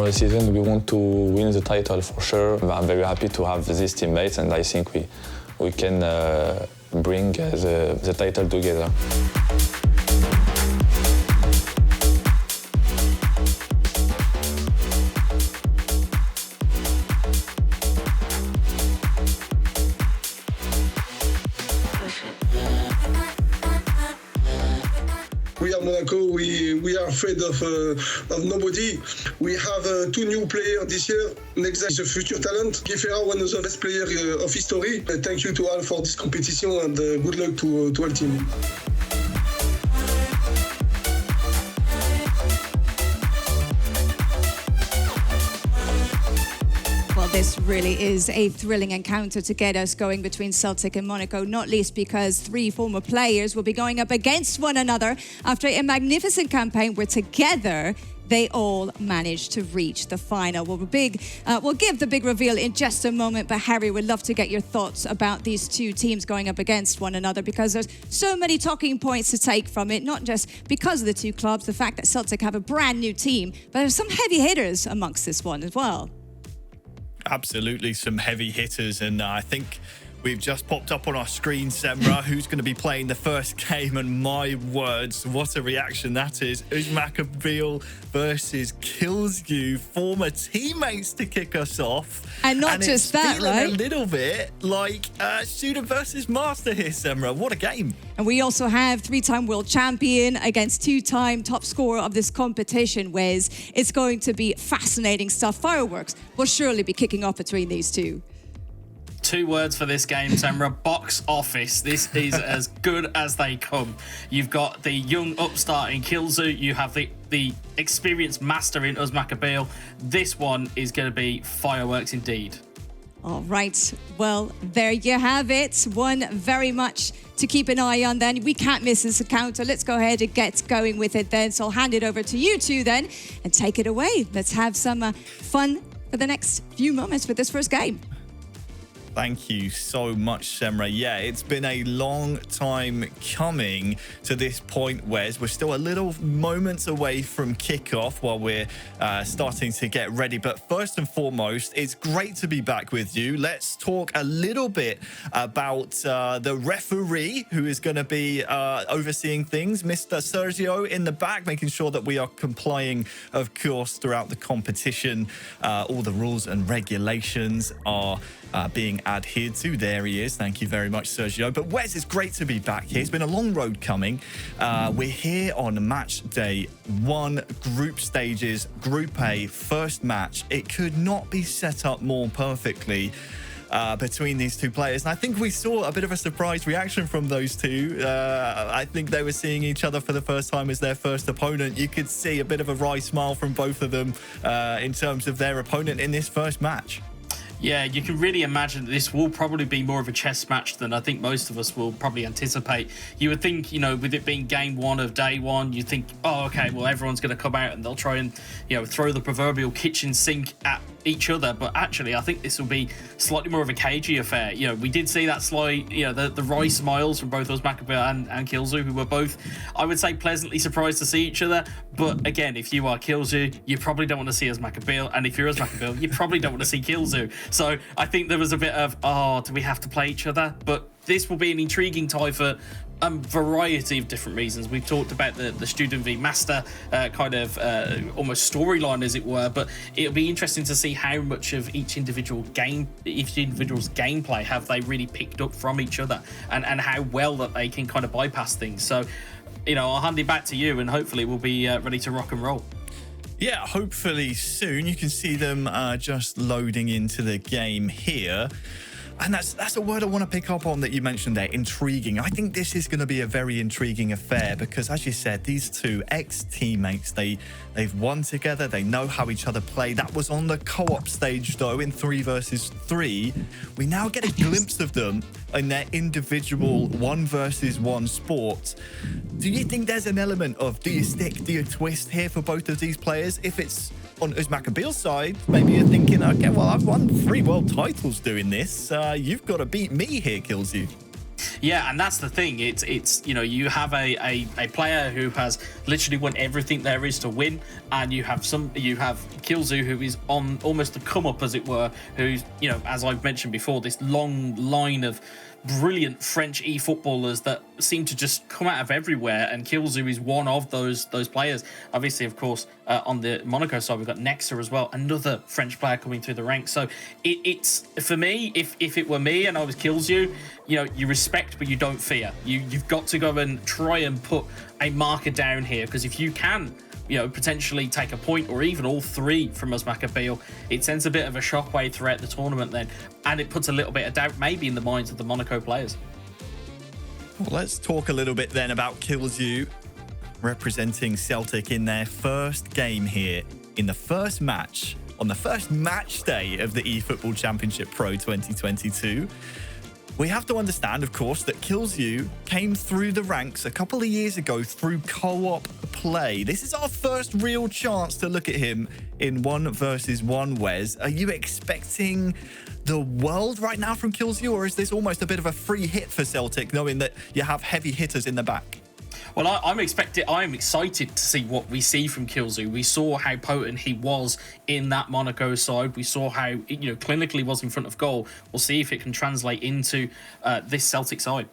the season. We want to win the title for sure. I'm very happy to have these teammates, and I think we can bring the title together. We are Monaco. We are afraid of nobody. We have 2 new players this year. Next is a future talent. Gifera, one of the best players of history. Thank you to all for this competition, and good luck to all team. This really is a thrilling encounter to get us going between Celtic and Monaco, not least because 3 former players will be going up against one another after a magnificent campaign where together they all managed to reach the final. We'll give the big reveal in just a moment, but Harry, we'd love to get your thoughts about these 2 teams going up against one another, because there's so many talking points to take from it, not just because of the 2 clubs, the fact that Celtic have a brand new team, but there's some heavy hitters amongst this one as well. Absolutely, some heavy hitters, and I think we've just popped up on our screen, Semra, who's going to be playing the first game, and my words, what a reaction that is. Uzmakabil versus Killsgu, former teammates to kick us off. And not just that, right? A little bit like student versus master here, Semra. What a game. And we also have 3-time world champion against 2-time top scorer of this competition, Wes. It's going to be fascinating stuff. Fireworks will surely be kicking off between these 2. 2 words for this game, Semra: box office. This is as good as they come. You've got the young upstart in Killsgu. You have the experienced master in Uzmakabil. This one is going to be fireworks indeed. All right. Well, there you have it. One very much to keep an eye on then. We can't miss this encounter. Let's go ahead and get going with it then. So I'll hand it over to you 2 then and take it away. Let's have some fun for the next few moments with this first game. Thank you so much, Semra. Yeah, it's been a long time coming to this point, Wes. We're still a little moments away from kickoff while we're starting to get ready. But first and foremost, it's great to be back with you. Let's talk a little bit about the referee who is going to be overseeing things, Mr. Sergio in the back, making sure that we are complying, of course, throughout the competition. All the rules and regulations are being adhered to. There he is. Thank you very much, Sergio. But Wes, it's great to be back here. It's been a long road coming. We're here on match day 1, group stages, Group A, first match. It could not be set up more perfectly between these 2 players. And I think we saw a bit of a surprise reaction from those 2. I think they were seeing each other for the first time as their first opponent. You could see a bit of a wry smile from both of them in terms of their opponent in this first match. Yeah, you can really imagine that this will probably be more of a chess match than I think most of us will probably anticipate. You would think, you know, with it being game 1 of day 1, you think, oh, okay, well, everyone's going to come out and they'll try and, you know, throw the proverbial kitchen sink at each other. But actually, I think this will be slightly more of a cagey affair. You know, we did see that slight, you know, the wry smiles from both Uzmakabil and Killsgu, who were both, I would say, pleasantly surprised to see each other. But again, if you are Killsgu, you probably don't want to see Uzmakabil. And if you're Uzmakabil, you probably don't want to see Killsgu. So I think there was a bit of, oh, do we have to play each other? But this will be an intriguing tie for a variety of different reasons. We've talked about the student v master kind of almost storyline, as it were, but it'll be interesting to see how much of each individual's gameplay have they really picked up from each other, and how well that they can kind of bypass things. So, you know, I'll hand it back to you, and hopefully we'll be ready to rock and roll. Yeah, hopefully soon. You can see them just loading into the game here. And that's a word I want to pick up on that you mentioned there, intriguing. I think this is going to be a very intriguing affair because, as you said, these 2 ex-teammates, they've won together. They know how each other play. That was on the co-op stage, though, in 3 versus 3. We now get a glimpse of them in their individual 1 versus 1 sport. Do you think there's an element of do you stick, do you twist here for both of these players? If it's on Uzmakabil's side, maybe you're thinking, okay, well, I've won 3 world titles doing this. You've got to beat me here, Killsgu. Yeah, and that's the thing. It's you know, you have a player who has literally won everything there is to win, and you have Kilzu, who is on almost the come up, as it were, who's, you know, as I've mentioned before, this long line of brilliant French e-footballers that seem to just come out of everywhere, and Kilzu is one of those players. Obviously, of course, on the Monaco side, we've got Nexa as well, another French player coming through the ranks. So it's for me, if it were me and I was Kilzu, you know, you respect but you don't fear. You've got to go and try and put a marker down here, because if you can, you know, potentially take a point or even all three from Uzmakabil, it sends a bit of a shockwave throughout the tournament then, and it puts a little bit of doubt maybe in the minds of the Monaco players. Well, let's talk a little bit then about Kilzu representing Celtic in their first game here in the first match on the first match day of the eFootball Championship Pro 2022. We have to understand, of course, that Kilzu came through the ranks a couple of years ago through co-op play. This is our first real chance to look at him in 1 versus 1, Wes. Are you expecting the world right now from Kilzu, or is this almost a bit of a free hit for Celtic, knowing that you have heavy hitters in the back? Well, I'm excited to see what we see from Kilzu. We saw how potent he was in that Monaco side. We saw how, you know, clinically was in front of goal. We'll see if it can translate into this Celtic side.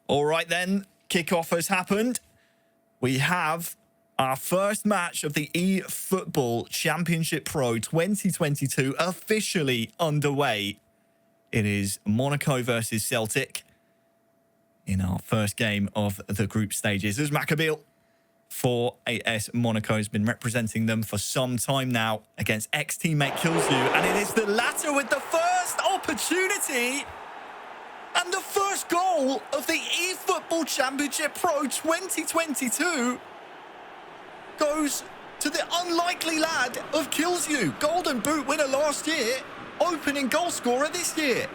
All right, then. Kickoff has happened. We have our first match of the eFootball Championship Pro 2022 officially underway. It is Monaco versus Celtic in our first game of the group stages. Uzmakabil for AS Monaco has been representing them for some time now against ex-teammate Kilzu, and it is the latter with the first opportunity and the first goal of the eFootball Championship Pro 2022 goes to the unlikely lad of Kilzu, Golden Boot winner last year, opening goal scorer this year.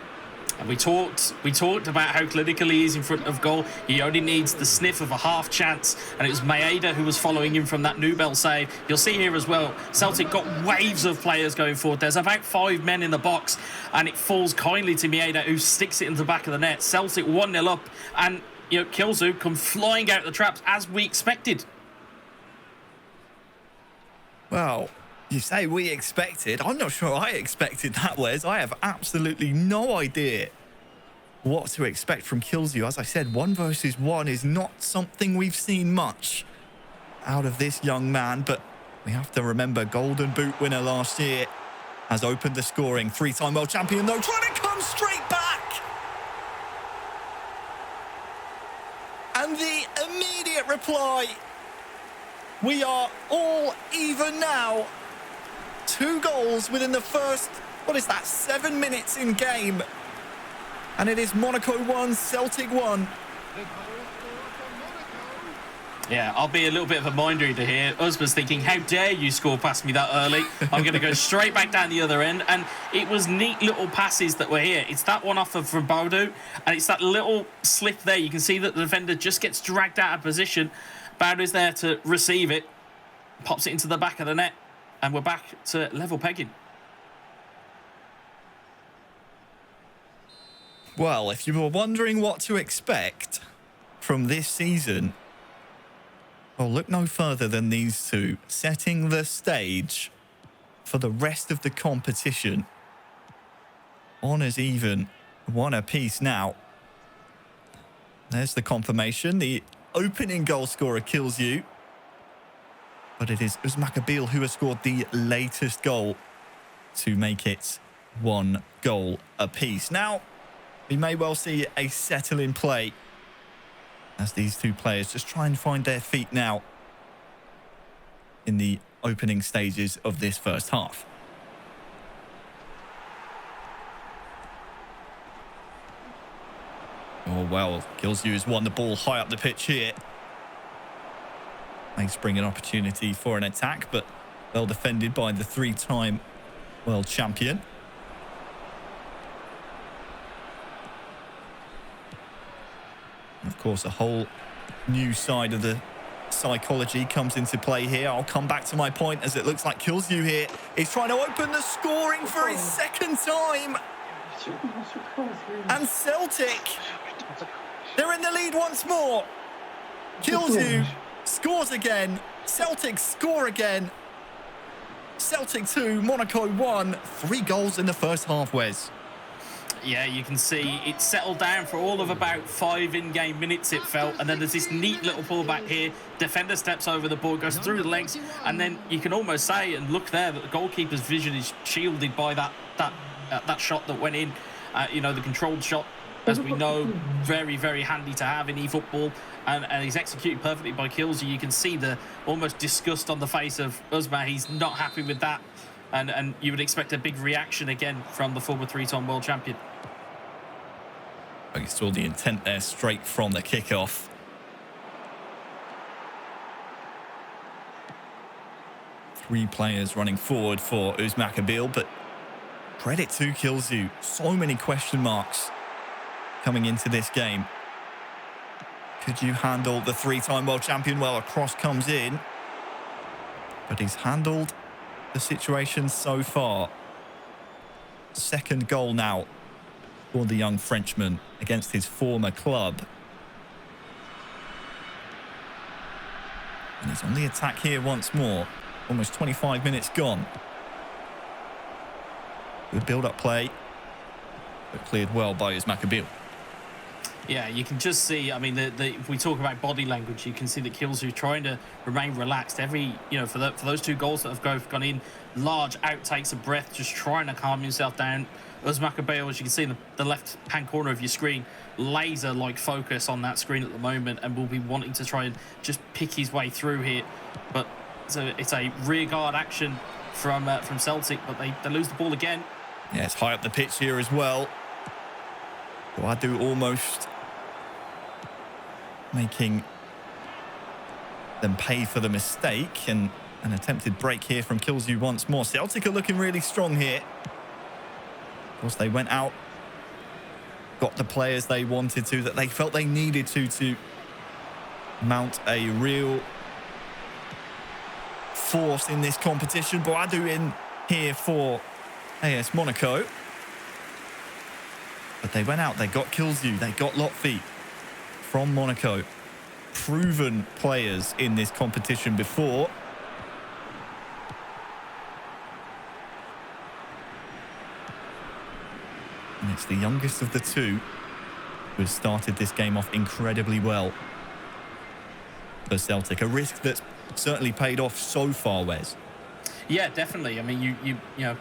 And we talked about how clinical he is in front of goal. He only needs the sniff of a half chance, and it was Maeda who was following him from that Nubel save. You'll see here as well, Celtic got waves of players going forward. There's about 5 men in the box, and it falls kindly to Maeda, who sticks it into the back of the net. Celtic 1-0 up, and, you know, Kilzu come flying out the traps as we expected. Well, you say we expected. I'm not sure I expected that, Wes. I have absolutely no idea what to expect from Kilzu. As I said, 1 versus 1 is not something we've seen much out of this young man, but we have to remember Golden Boot winner last year has opened the scoring. 3-time world champion, though, trying to come straight back. And the immediate reply, we are all even now. 2 goals within the first, 7 minutes in game. And it is Monaco 1, Celtic 1. Yeah, I'll be a little bit of a mind reader here. Uzma's thinking, how dare you score past me that early? I'm going to go straight back down the other end. And it was neat little passes that were here. It's that one off of from Baudu, and it's that little slip there. You can see that the defender just gets dragged out of position. Baudu's there to receive it, pops it into the back of the net, and we're back to level pegging. Well, if you were wondering what to expect from this season, well, look no further than these two, setting the stage for the rest of the competition. Honours even, 1 apiece now. There's the confirmation. The opening goal scorer Kilzu. But it is Uzmakabil who has scored the latest goal to make it 1 goal apiece. Now, we may well see a settle in play as these two players just try and find their feet now in the opening stages of this first half. Oh, well, Kilzu has won the ball high up the pitch here. May spring an opportunity for an attack, but well defended by the 3-time world champion. Of course, a whole new side of the psychology comes into play here. I'll come back to my point, as it looks like Kilzu here is trying to open the scoring for his 2nd time. And Celtic They're in the lead once more. Kills you. Scores again. Celtic score again. Celtic 2, Monaco 1. 3 goals in the first half, Wes. Yeah, you can see it settled down for all of about 5 in-game minutes, it felt. And then there's this neat little pullback here. Defender steps over the ball, goes through the legs. And then you can almost say, and look there, that the goalkeeper's vision is shielded by that shot that went in. You know, the controlled shot, as we know, very, very handy to have in eFootball. And he's executed perfectly by Kilsey. You can see the almost disgust on the face of Uzma. He's not happy with that. And you would expect a big reaction again from the former 3-time world champion. You saw the intent there straight from the kickoff. Three players running forward for Uzmakabil, but credit to Kilsey. So many question marks coming into this game. Could you handle the 3-time world champion? Well, a cross comes in, but he's handled the situation so far. Second goal now for the young Frenchman against his former club. And he's on the attack here once more. Almost 25 minutes gone. Good build-up play, but cleared well by Uzmakabil. Yeah, you can just see, I mean, if we talk about body language, you can see that Kilsey trying to remain relaxed. For those 2 goals that have gone in, large outtakes of breath, just trying to calm himself down. Uzmakabil, as you can see in the left-hand corner of your screen, laser-like focus on that screen at the moment, and will be wanting to try and just pick his way through here. But it's a rearguard action from Celtic, but they lose the ball again. Yeah, it's high up the pitch here as well. Boadu almost making them pay for the mistake, and an attempted break here from Kilsey once more. Celtic are looking really strong here. Of course, they went out, got the players they wanted to, that they felt they needed to mount a real force in this competition. Boadu in here for AS Monaco. But they went out, they got Kilsey, they got Lotfi from Monaco. Proven players in this competition before. And it's the youngest of the 2 who has started this game off incredibly well for Celtic. A risk that's certainly paid off so far, Wes. Yeah, definitely. I mean, you know,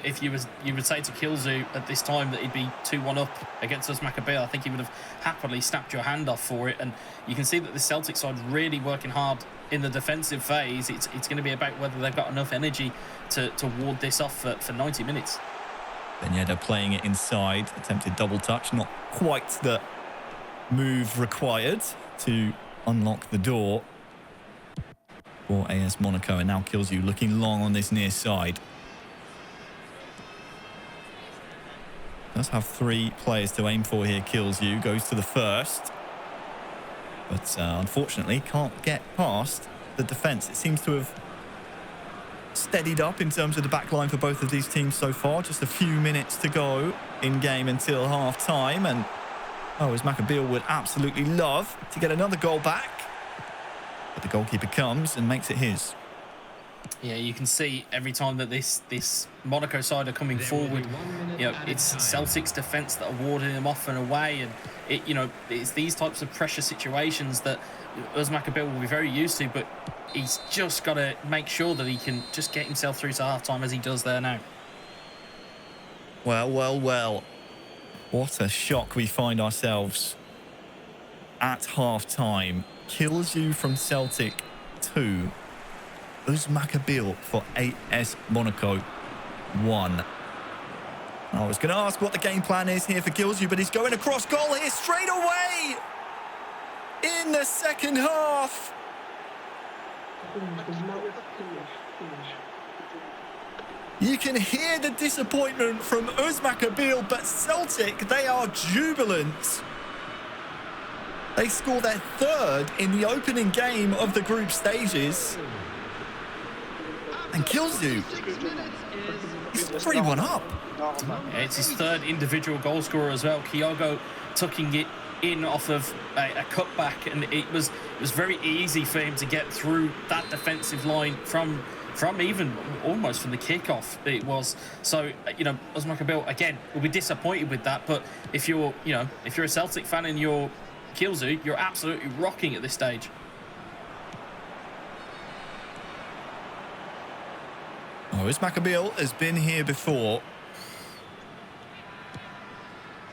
if you would say to Kilsey at this time that he'd be 2-1 up against Uzmakabil, I think he would have happily snapped your hand off for it. And you can see that the Celtic side really working hard in the defensive phase. It's going to be about whether they've got enough energy to ward this off for 90 minutes. Ben Yedder playing it inside, attempted double touch, not quite the move required to unlock the door for AS Monaco. And now Kilsey looking long on this near side. Does have 3 players to aim for here. Kilsey goes to the first, but unfortunately can't get past the defence. It seems to have steadied up in terms of the back line for both of these teams so far. Just a few minutes to go in game until half time, and Uzmakabil would absolutely love to get another goal back, but the goalkeeper comes and makes it his. Yeah, you can see every time that this Monaco side are coming forward, you know, it's Celtic's defence that are warding them off and away, and it's these types of pressure situations that Uzmakabil will be very used to, but he's just got to make sure that he can just get himself through to half-time as he does there now. Well. What a shock we find ourselves at half-time. Kilsey from Celtic 2. Uzmakabil for AS Monaco 1. I was going to ask what the game plan is here for Kilsey, but he's going across goal here straight away in the second half. You can hear the disappointment from Uzmakabil, but Celtic, they are jubilant. They score their 3rd in the opening game of the group stages. And Kilsey is 3-1 up. Yeah, it's his 3rd individual goal scorer as well. Kyogo tucking it in off of a cutback, and it was very easy for him to get through that defensive line from even almost from the kickoff. It was so, you know, Uzmakabil again will be disappointed with that. But if you're a Celtic fan and you're Kilzu, you're absolutely rocking at this stage. Oh, Uzmakabil has been here before.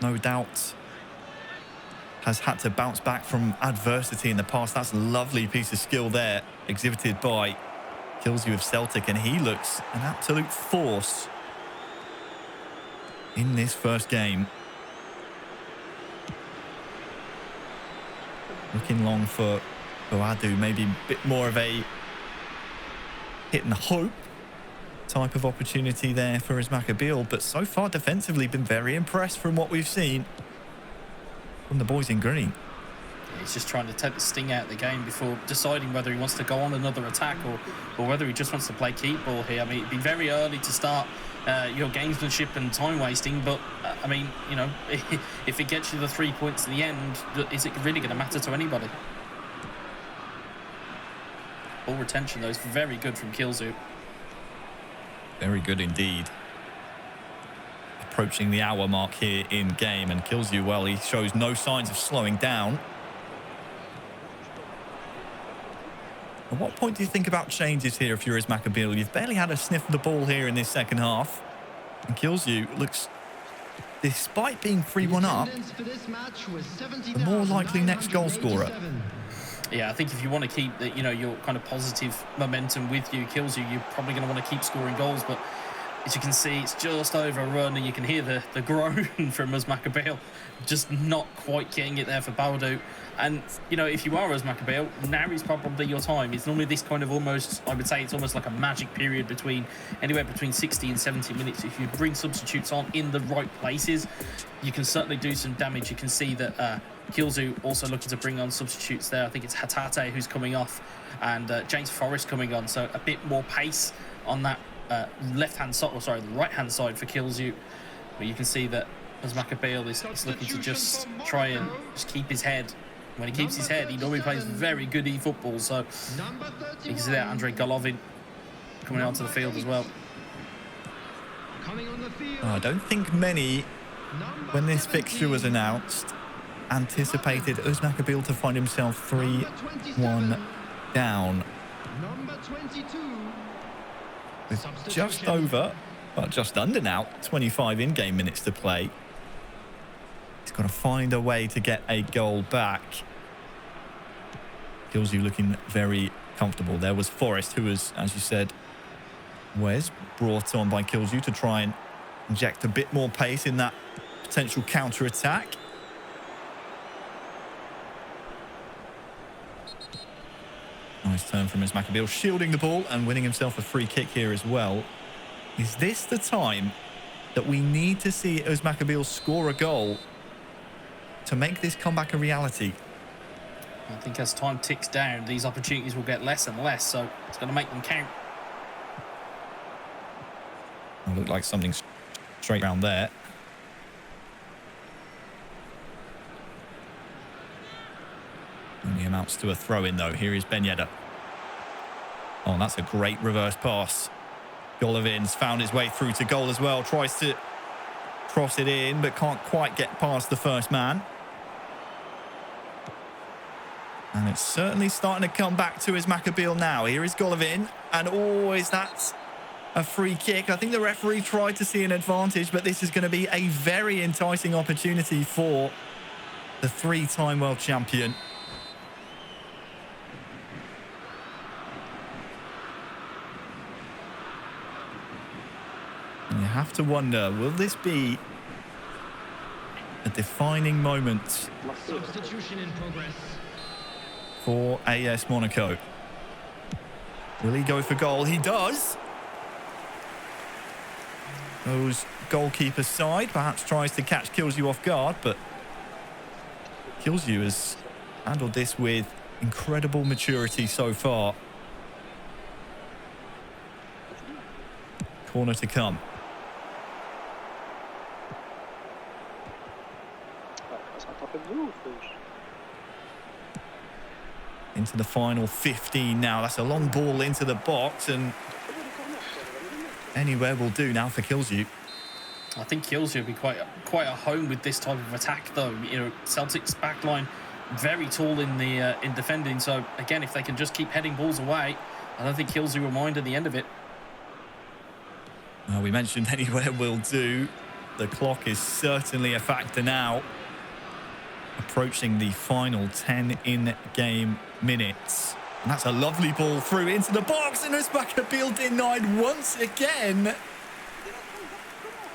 No doubt has had to bounce back from adversity in the past. That's a lovely piece of skill there, exhibited by Kilzu of Celtic, and he looks an absolute force in this first game. Looking long for Boadu, maybe a bit more of a hit and hope type of opportunity there for Uzmakabil, but so far defensively been very impressed from what we've seen from the boys in green. He's just trying to take the sting out of the game before deciding whether he wants to go on another attack or whether he just wants to play keep ball here. I mean, it'd be very early to start your gamesmanship and time wasting, but I mean, you know, if it gets you the 3 points in the end, is it really going to matter to anybody? Ball retention though is very good from Kilzu. Very good indeed. Approaching the hour mark here in game, and Kilzu, well, he shows no signs of slowing down. At what point do you think about changes here if you're Uzmakabil? You've barely had a sniff of the ball here in this second half. And Kilzu looks, despite being 3-1 up, the more likely next goal scorer. Yeah, I think if you want to keep the, you know, your kind of positive momentum with you, Kilzu, you're probably going to want to keep scoring goals. But as you can see, it's just overrun, and you can hear the groan from Uzmakabil, just not quite getting it there for Boadu. And, you know, if you are Uzmakabil, now is probably your time. It's normally this kind of almost, I would say it's almost like a magic period between anywhere between 60 and 70 minutes. If you bring substitutes on in the right places, you can certainly do some damage. You can see that Kilzu also looking to bring on substitutes there. I think it's Hatate who's coming off, and James Forrest coming on. So a bit more pace on that left-hand side, or sorry, the right-hand side for Kilzu. But you can see that Uzmakabil is looking to just try and just keep his head. When he keeps his head, he normally plays very good eFootball. So you can see that Andrei Golovin coming onto the field as well. I don't think many, when this fixture was announced, anticipated Uzmakabil to find himself 3-1 down. With just over, well, just under now, 25 in-game minutes to play. He's got to find a way to get a goal back. Kilzu looking very comfortable. There was Forrest, who was, as you said, Wes, brought on by Kilzu to try and inject a bit more pace in that potential counter-attack. Nice turn from Uzmakabil, shielding the ball and winning himself a free kick here as well. Is this the time that we need to see Uzmakabil score a goal to make this comeback a reality? I think as time ticks down, these opportunities will get less and less, so it's going to make them count. It looked like something straight around there. Only amounts to a throw-in, though. Here is Ben Yedder. Oh, that's a great reverse pass. Golovin's found his way through to goal as well. Tries to cross it in, but can't quite get past the first man. And it's certainly starting to come back to Uzmakabil now. Here is Golovin. And oh, is that a free kick? I think the referee tried to see an advantage, but this is going to be a very enticing opportunity for the three-time world champion. And you have to wonder, will this be a defining moment Substitution in progress for AS Monaco? Will he go for goal? He does. Goes goalkeeper side, perhaps tries to catch Kilzu off guard, but Kilzu has handled this with incredible maturity so far. Corner to come. Into the final 15 now. That's a long ball into the box, and anywhere will do now for Kilsey. I think Kilsey will be quite at home with this type of attack, though. You know, Celtic's backline very tall in the in defending. So again, if they can just keep heading balls away, I don't think Kilsey will mind at the end of it. Well, we mentioned anywhere will do. The clock is certainly a factor now. Approaching the final 10 in-game minutes. And that's a lovely ball through into the box, and Özbakabil denied once again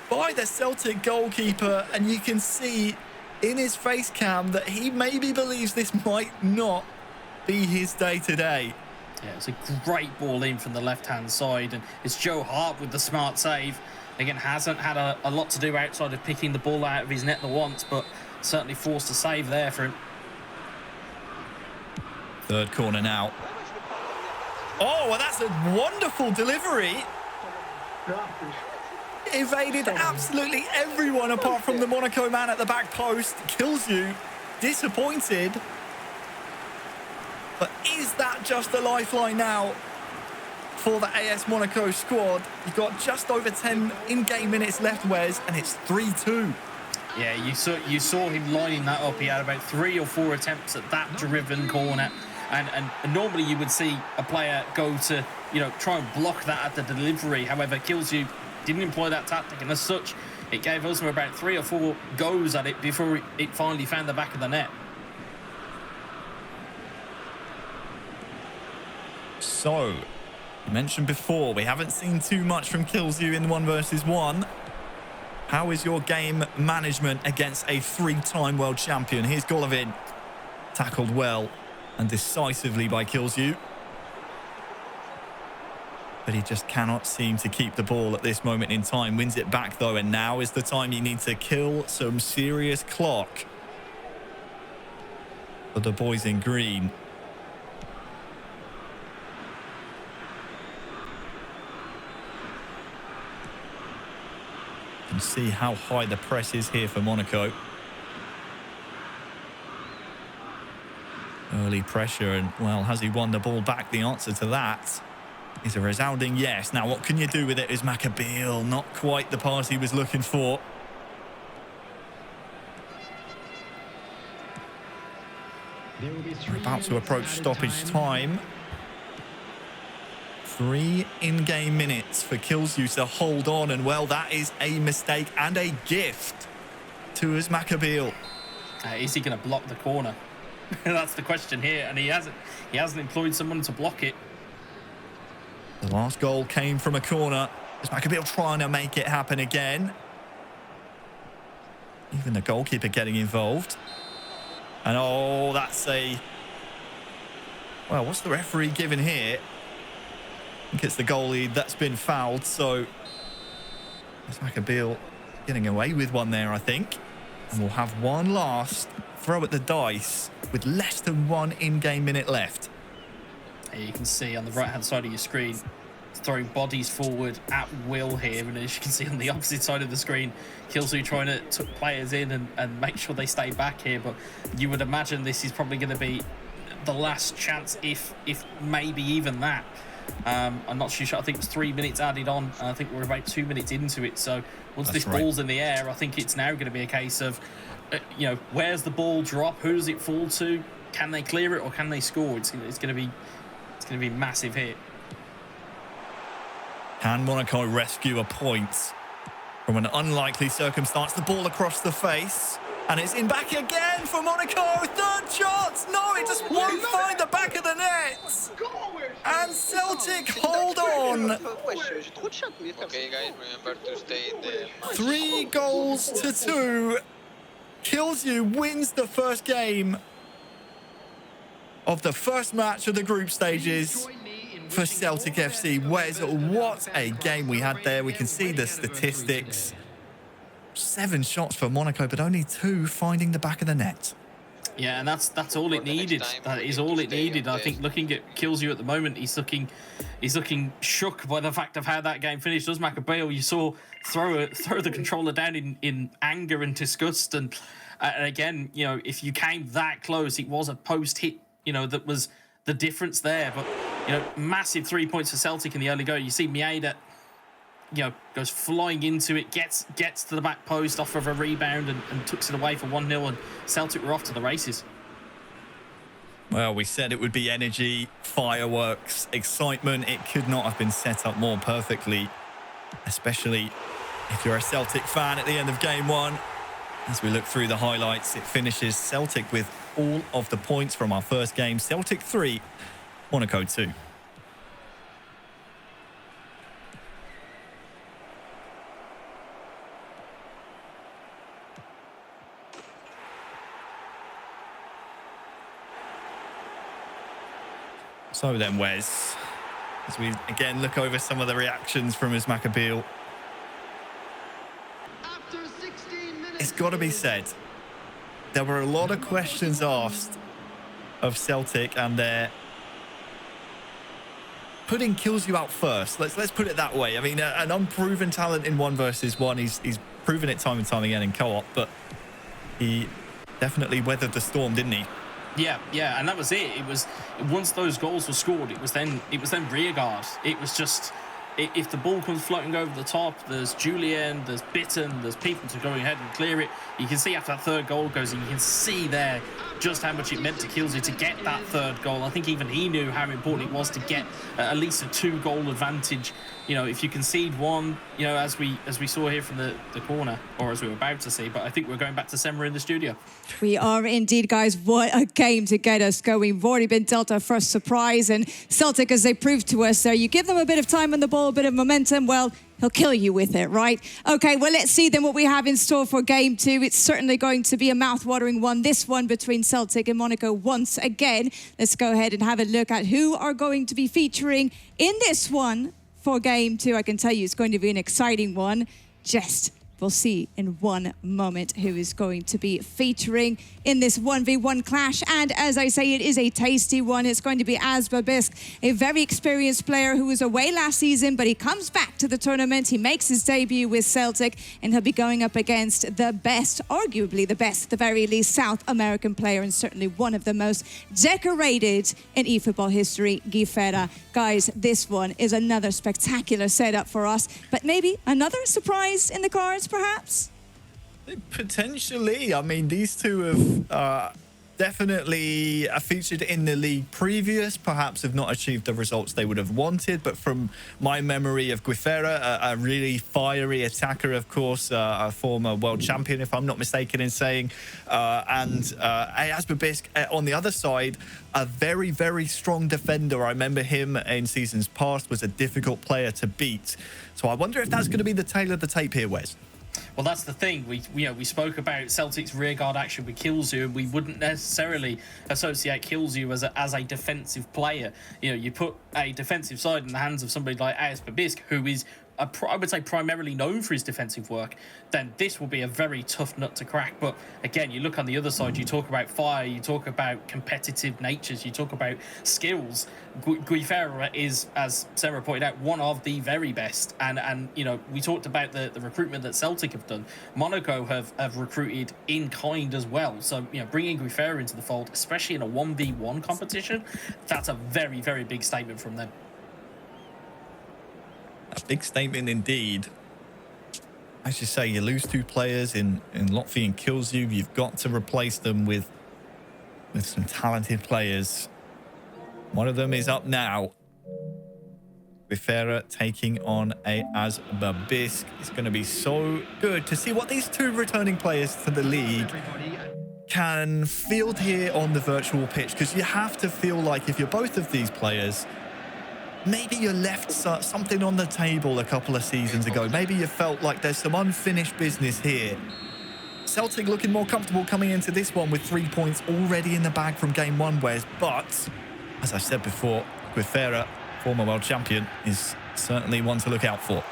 by the Celtic goalkeeper, and you can see in his face cam that he maybe believes this might not be his day today. Yeah, it's a great ball in from the left-hand side, and it's Joe Hart with the smart save. Again, hasn't had a lot to do outside of picking the ball out of his net the once, but certainly forced a save there for him. Third corner now. Oh, well, that's a wonderful delivery. Evaded absolutely everyone apart from the Monaco man at the back post. Kills you. Disappointed. But is that just a lifeline now for the AS Monaco squad? You've got just over 10 in-game minutes left, Wes, and it's 3-2. Yeah, you saw him lining that up. He had about 3 or 4 attempts at that driven corner. And normally you would see a player go to, you know, try and block that at the delivery. However, Kilsey didn't employ that tactic, and as such, it gave us about 3 or 4 goes at it before it finally found the back of the net. So, I mentioned before, we haven't seen too much from Kilsey in 1 versus 1. How is your game management against a 3-time world champion? Here's Golovin. Tackled well and decisively by Kilsey. But he just cannot seem to keep the ball at this moment in time. Wins it back, though, and now is the time you need to kill some serious clock for the boys in green. You can see how high the press is here for Monaco. Early pressure, and, well, has he won the ball back? The answer to that is a resounding yes. Now, what can you do with it? Is Özbakabil not quite the pass he was looking for? We're about to approach stoppage time. 3 in-game minutes for Kilsey to hold on, and, well, that is a mistake and a gift to Özbakabil. Is he going to block the corner? That's the question here, and he hasn't employed someone to block it. The last goal came from a corner. Özbakabil trying to make it happen again. Even the goalkeeper getting involved. And, oh, that's a... Well, what's the referee giving here? I think it's the goalie that's been fouled, so Özbakabil getting away with one there, I think. And we'll have one last throw at the dice with less than 1 in-game minute left. You can see on the right-hand side of your screen, throwing bodies forward at will here. And as you can see on the opposite side of the screen, Kilsey trying to tuck players in and make sure they stay back here. But you would imagine this is probably going to be the last chance, if maybe even that. I'm not too sure. I think it's 3 minutes added on. I think we're about 2 minutes into it. So once this ball's in the air, I think it's now going to be a case of, you know, where's the ball drop? Who does it fall to? Can they clear it or can they score? It's going to be massive here. Can Monaco rescue a point from an unlikely circumstance? The ball across the face, and it's in back again for Monaco. Third shot. No, it just won't find the back of the net. And Celtic hold on. Okay, guys, remember to stay in the... 3-2. Kilsey wins the first game of the first match of the group stages for Celtic FC. Wes, what a game we had there. We can see the statistics. 7 shots for Monaco, but only 2 finding the back of the net. Yeah, and that's all it needed. That is all it needed. I think looking at Kilsey at the moment, he's looking shook by the fact of how that game finished. Özbakabil, you saw throw the controller down in anger and disgust, and And again, you know, if you came that close, it was a post hit, you know, that was the difference there. But, you know, massive 3 points for Celtic in the early go. You see Maeda, you know, goes flying into it, gets to the back post off of a rebound and tucks it away for 1-0, and Celtic were off to the races. Well, we said it would be energy, fireworks, excitement. It could not have been set up more perfectly, especially if you're a Celtic fan at the end of game one. As we look through the highlights, it finishes Celtic with all of the points from our first game. Celtic 3, Monaco 2. So then, Wes, as we again look over some of the reactions from his Maccabeal, it's got to be said, there were a lot of questions asked of Celtic, and they're putting Kills You out first. Let's put it that way. I mean, an unproven talent in 1 versus 1. He's proven it time and time again in co-op, but he definitely weathered the storm, didn't he? Yeah, and that was it. It was once those goals were scored, it was then rearguard. It was just, if the ball comes floating over the top, there's Julian, there's Bitten, there's people to go ahead and clear it. You can see after that third goal goes in, you can see there just how much it meant to Kilsey to get that third goal. I think even he knew how important it was to get at least a 2-goal advantage. You know, if you concede one, you know, as we saw here from the corner, or as we were about to see, but I think we're going back to Semra in the studio. We are indeed, guys. What a game to get us going. We've already been dealt our first surprise, and Celtic, as they proved to us there, you give them a bit of time on the ball, a bit of momentum, well, he'll kill you with it, right? Okay, well, let's see then what we have in store for game 2. It's certainly going to be a mouth-watering one, this one between Celtic and Monaco once again. Let's go ahead and have a look at who are going to be featuring in this one for game 2. I can tell you it's going to be an exciting one. We'll see in one moment who is going to be featuring in this 1v1 clash. And as I say, it is a tasty one. It's going to be Asba Bisk, a very experienced player who was away last season, but he comes back to the tournament. He makes his debut with Celtic, and he'll be going up against the best, arguably the best, at the very least, South American player, and certainly one of the most decorated in eFootball history, Guy Ferra. Guys, this one is another spectacular setup for us, but maybe another surprise in the cards, perhaps? Potentially. I mean, these two have definitely featured in the league previous, perhaps have not achieved the results they would have wanted, but from my memory of Guifera, a really fiery attacker, of course, a former world champion, if I'm not mistaken in saying, and Asba Bisk on the other side, a very, very strong defender. I remember him in seasons past, was a difficult player to beat. So I wonder if that's going to be the tail of the tape here, Wes. Well, that's the thing. We spoke about Celtic's rearguard action with Kilzu, and we wouldn't necessarily associate Kilzu as a defensive player. You know, you put a defensive side in the hands of somebody like Asba Bisk, who is, I would say, primarily known for his defensive work, then this will be a very tough nut to crack. But again, you look on the other side, you talk about fire, you talk about competitive natures, you talk about skills. Guifera is, as Sarah pointed out, one of the very best. And you know, we talked about the recruitment that Celtic have done. Monaco have recruited in kind as well. So, you know, bringing Guifera into the fold, especially in a 1v1 competition, that's a very, very big statement from them. A big statement indeed. As you say, you lose 2 players in Lotfi and Kills You. You've got to replace them with some talented players. One of them is up now. Guifera taking on Asba Bisk. It's going to be so good to see what these 2 returning players to the league can field here on the virtual pitch, because you have to feel like if you're both of these players, maybe you left something on the table a couple of seasons ago. Maybe you felt like there's some unfinished business here. Celtic looking more comfortable coming into this one with 3 points already in the bag from game 1, Wes. But, as I said before, Guifera, former world champion, is certainly one to look out for.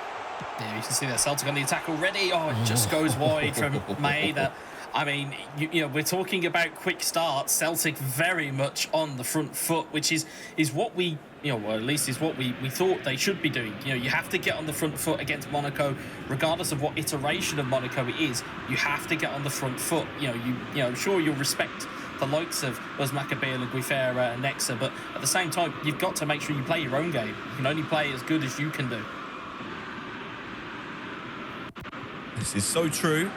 Yeah, you can see that Celtic on the attack already. Oh, it just goes wide from Maeda. I mean, you know, we're talking about quick starts. Celtic very much on the front foot, which is what we, you know, or at least is what we thought they should be doing. You know, you have to get on the front foot against Monaco, regardless of what iteration of Monaco it is. You have to get on the front foot. You know, I'm sure you'll respect the likes of Maccabeal and Guifera and Nexa, but at the same time, you've got to make sure you play your own game. You can only play as good as you can do. This is so true.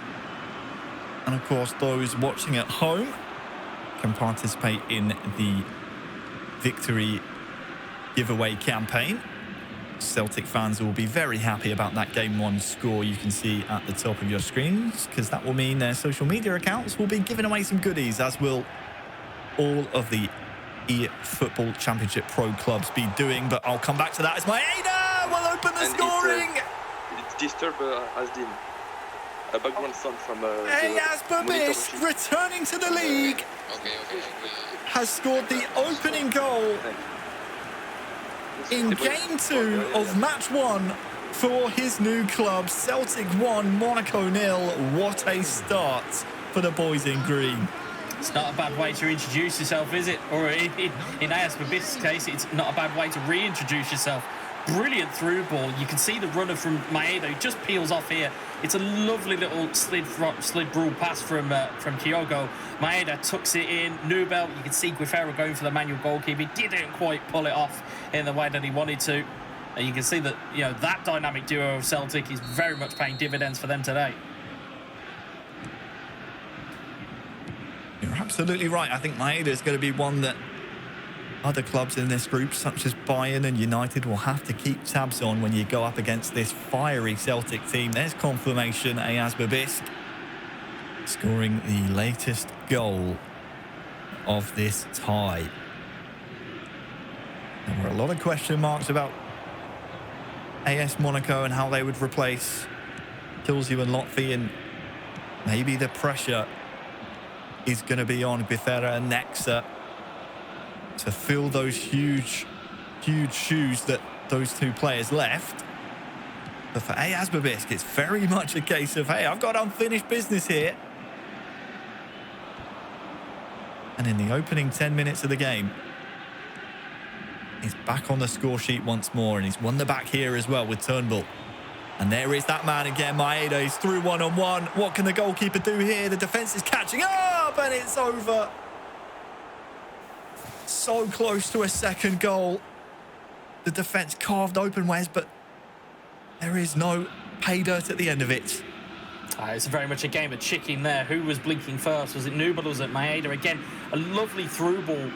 And of course, those watching at home can participate in the victory giveaway campaign. Celtic fans will be very happy about that Game 1 score you can see at the top of your screens, because that will mean their social media accounts will be giving away some goodies, as will all of the eFootball Championship Pro clubs be doing. But I'll come back to that as Maeda will open the scoring. It's disturbed Asdin. A background sound from Eyas returning to the league, has scored the opening goal in Game 2 of Match 1 for his new club. Celtic 1, Monaco 0. What a start for the boys in green. It's not a bad way to introduce yourself, is it? Or in Eyas Babis's case, it's not a bad way to reintroduce yourself. Brilliant through ball. You can see the runner from Maeda who just peels off here. It's a lovely little slid rule pass from Kyogo. Maeda tucks it in. Nubel, you can see Guifera going for the manual goalkeeper. He didn't quite pull it off in the way that he wanted to. And you can see that, you know, that dynamic duo of Celtic is very much paying dividends for them today. You're absolutely right. I think Maeda is going to be one that other clubs in this group, such as Bayern and United, will have to keep tabs on when you go up against this fiery Celtic team. There's confirmation. Eyas Babisk scoring the latest goal of this tie. There were a lot of question marks about AS Monaco and how they would replace Kilsey and Lotfi, and maybe the pressure is going to be on Guifera and Nexa to fill those huge shoes that those two players left. But for Eyas Babisk, it's very much a case of, hey, I've got unfinished business here. And in the opening 10 minutes of the game, he's back on the score sheet once more, and he's won the back here as well with Turnbull. And there is that man again, Maeda. He's through one-on-one. What can the goalkeeper do here? The defence is catching up, and it's over. So close to a second goal. The defence carved open, Wes, but there is no pay dirt at the end of it. It's very much a game of chicken there. Who was blinking first? Was it Nubel or was it Maeda? Again, a lovely through ball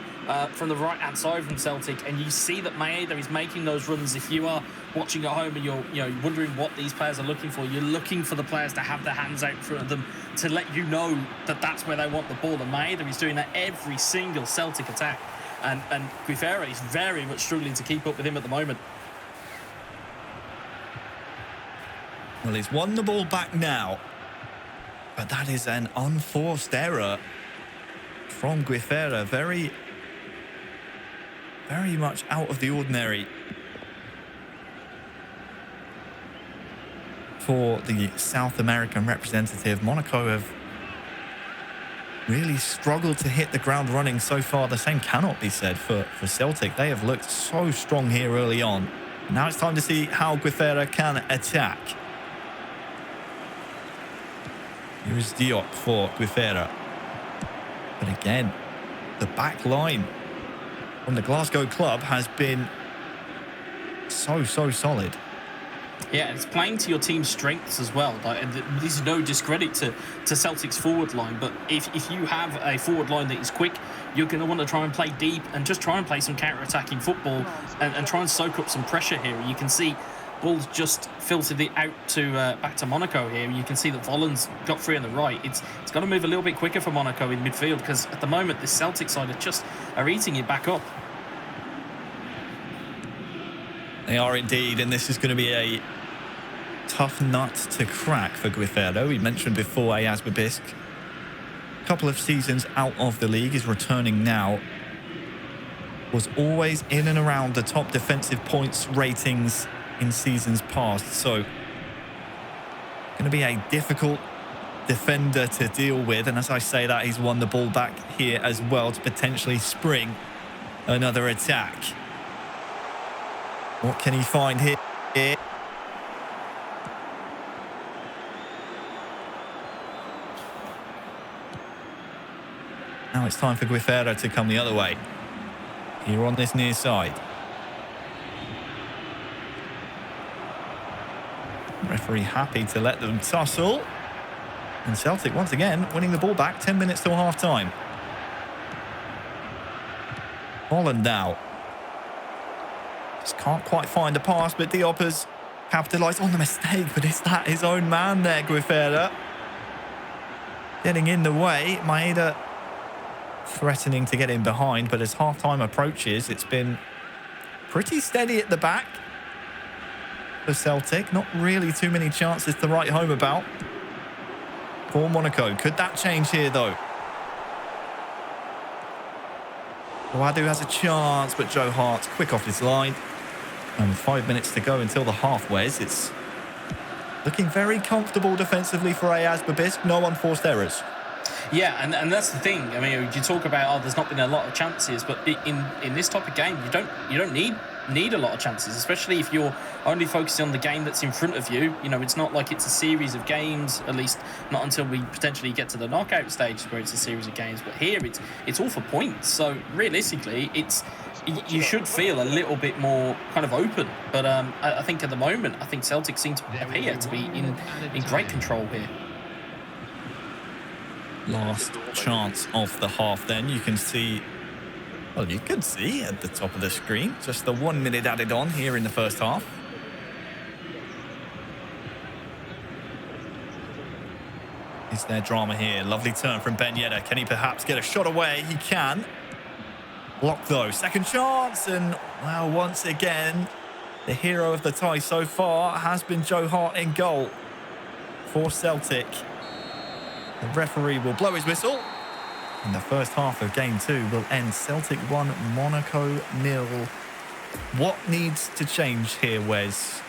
from the right-hand side from Celtic, and you see that Maeda is making those runs. If you are watching at home and you're wondering what these players are looking for, you're looking for the players to have their hands out in front of them to let you know that that's where they want the ball. And Maeda is doing that every single Celtic attack. And Guifera is very much struggling to keep up with him at the moment. Well, he's won the ball back now, but that is an unforced error from Guifera. Very much out of the ordinary for the South American representative. Monaco have really struggled to hit the ground running so far. The same cannot be said for Celtic. They have looked so strong here early on. Now it's time to see how Guifera can attack. Here is Diop for Guifera. But again, the back line from the Glasgow club has been so solid. Yeah, it's playing to your team's strengths as well. Like, this is no discredit to Celtic's forward line, but if you have a forward line that is quick, you're going to want to try and play deep and just try and play some counter-attacking football and try and soak up some pressure here. You can see ball's just filtered it out to back to Monaco here. You can see that Volland's got free on the right. It's got to move a little bit quicker for Monaco in midfield, because at the moment the Celtic side are eating it back up. They are indeed, and this is going to be a tough nut to crack for Guifera. We mentioned before Eyas Babisk, a couple of seasons out of the league, is returning now. Was always in and around the top defensive points ratings in seasons past. So going to be a difficult defender to deal with. And as I say that, he's won the ball back here as well to potentially spring another attack. What can he find here? Now it's time for Guifera to come the other way. Here on this near side. Referee happy to let them tussle. And Celtic once again winning the ball back. 10 minutes till half time. Holland now. Just can't quite find a pass, but Diop has capitalised on the mistake. But is that his own man there, Guifera? Getting in the way. Maeda threatening to get in behind, but as half-time approaches, it's been pretty steady at the back for Celtic. Not really too many chances to write home about for Monaco. Could that change here, though? Wadu has a chance, but Joe Hart's quick off his line. And with 5 minutes to go until the halfways, it's looking very comfortable defensively for Ayaz Babisk. No unforced errors. Yeah, and that's the thing. I mean, you talk about, there's not been a lot of chances, but in this type of game, you don't need a lot of chances, especially if you're only focusing on the game that's in front of you. You know, it's not like it's a series of games, at least not until we potentially get to the knockout stage where it's a series of games. But here, it's all for points. So realistically, you should feel a little bit more kind of open. But I think at the moment, I think Celtic seem to appear to be in great control here. Last chance of the half then. You can see at the top of the screen just the 1 minute added on here in the first half. Is there drama here? Lovely turn from Ben Yedder. Can he perhaps get a shot away? He can. Block though. Second chance, and well, once again, the hero of the tie so far has been Joe Hart in goal for Celtic. The referee will blow his whistle. And the first half of game 2 will end Celtic 1, Monaco 0. What needs to change here, Wes,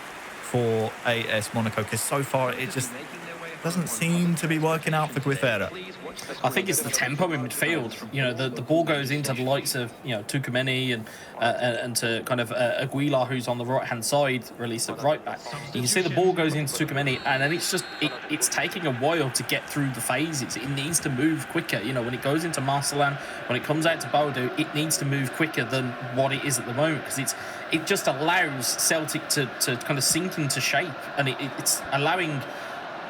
for AS Monaco? Because so far it just doesn't seem to be working out for Guifera. I think it's the tempo in midfield. You know, the ball goes into the likes of, you know, Tukumeni and to kind of Aguilar, who's on the right-hand side, released at right back. You can see the ball goes into Tukumeni, and then it's taking a while to get through the phases. It needs to move quicker. You know, when it goes into Marcelan, when it comes out to Boadu, it needs to move quicker than what it is at the moment, because it just allows Celtic to kind of sink into shape, and it's allowing,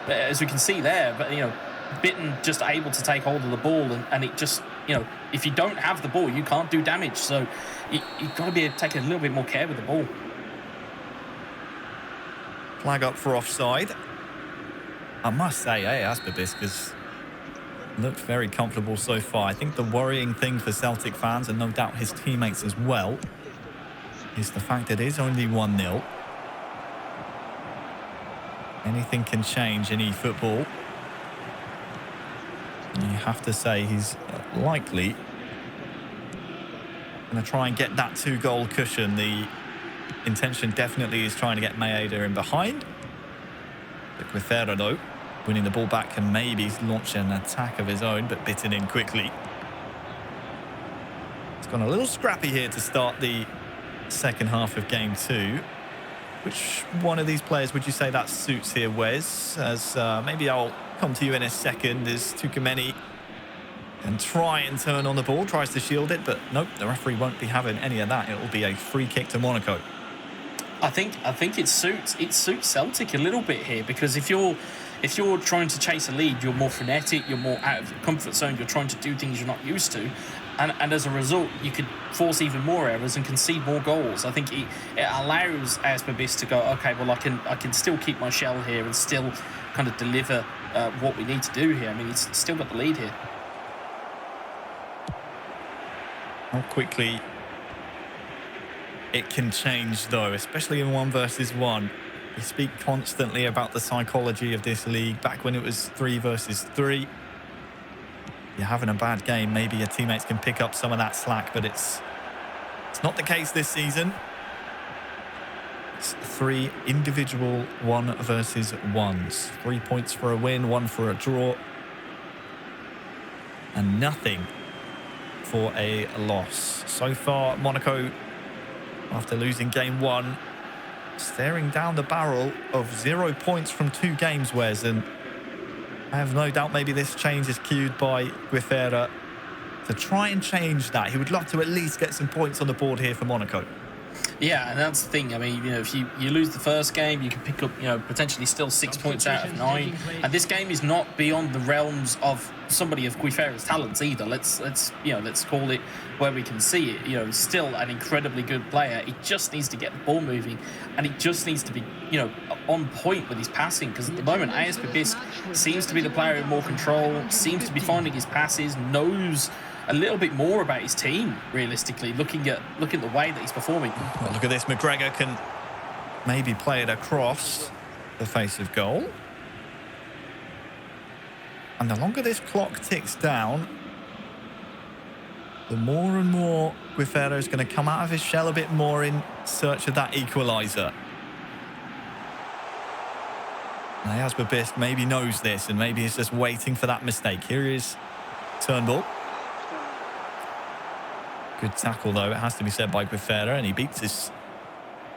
as we can see there, but, you know, Bitten just able to take hold of the ball, and it just, you know, if you don't have the ball, you can't do damage. So you've got to be taking a little bit more care with the ball. Flag up for offside. I must say, Ayaz Babisk has looked very comfortable so far. I think the worrying thing for Celtic fans, and no doubt his teammates as well, is the fact that it is only 1-0. Anything can change in eFootball. You have to say he's likely going to try and get that 2-goal cushion. The intention definitely is trying to get Maeda in behind. But Guifera, though, winning the ball back, can maybe launch an attack of his own, but bitten in quickly. It's gone a little scrappy here to start the second half of game 2. Which one of these players would you say that suits here, Wes? As maybe I'll come to you in a second. Is Tukumeni and try and turn on the ball, tries to shield it, but nope, the referee won't be having any of that. It will be a free kick to Monaco. I think it suits Celtic a little bit here, because if you're trying to chase a lead, you're more frenetic, you're more out of your comfort zone, you're trying to do things you're not used to, and as a result, you could force even more errors and concede more goals. I think it allows Ayaz Babisk to go, okay, well, I can still keep my shell here and still kind of deliver what we need to do here. I mean, he's still got the lead here. How quickly it can change, though, especially in 1 versus 1. We speak constantly about the psychology of this league. Back when it was 3 versus 3, you're having a bad game, maybe your teammates can pick up some of that slack, but it's not the case this season. It's 3 individual 1 versus 1s. 3 points for a win, 1 for a draw. And nothing for a loss. So far, Monaco, after losing game 1, staring down the barrel of 0 points from 2 games, Wes. And I have no doubt maybe this change is cued by Guifera to try and change that. He would love to at least get some points on the board here for Monaco. Yeah, and that's the thing. I mean, if you lose the first game, you can pick up, potentially still 6 points out of 9. And this game is not beyond the realms of somebody of Guifera's talents either. Let's call it where we can see it. He's still an incredibly good player. He just needs to get the ball moving, and he just needs to be, on point with his passing. Because at the moment, AS Babisk seems to be the player with more control, seems to be finding his passes, knows a little bit more about his team, realistically, looking at the way that he's performing. Well, look at this. McGregor can maybe play it across the face of goal. And the longer this clock ticks down, the more and more Guifera is going to come out of his shell a bit more in search of that equaliser. Now, AS Babisk maybe knows this and maybe is just waiting for that mistake. Here is Turnbull. Good tackle, though, it has to be said, by Guifera, and he beats his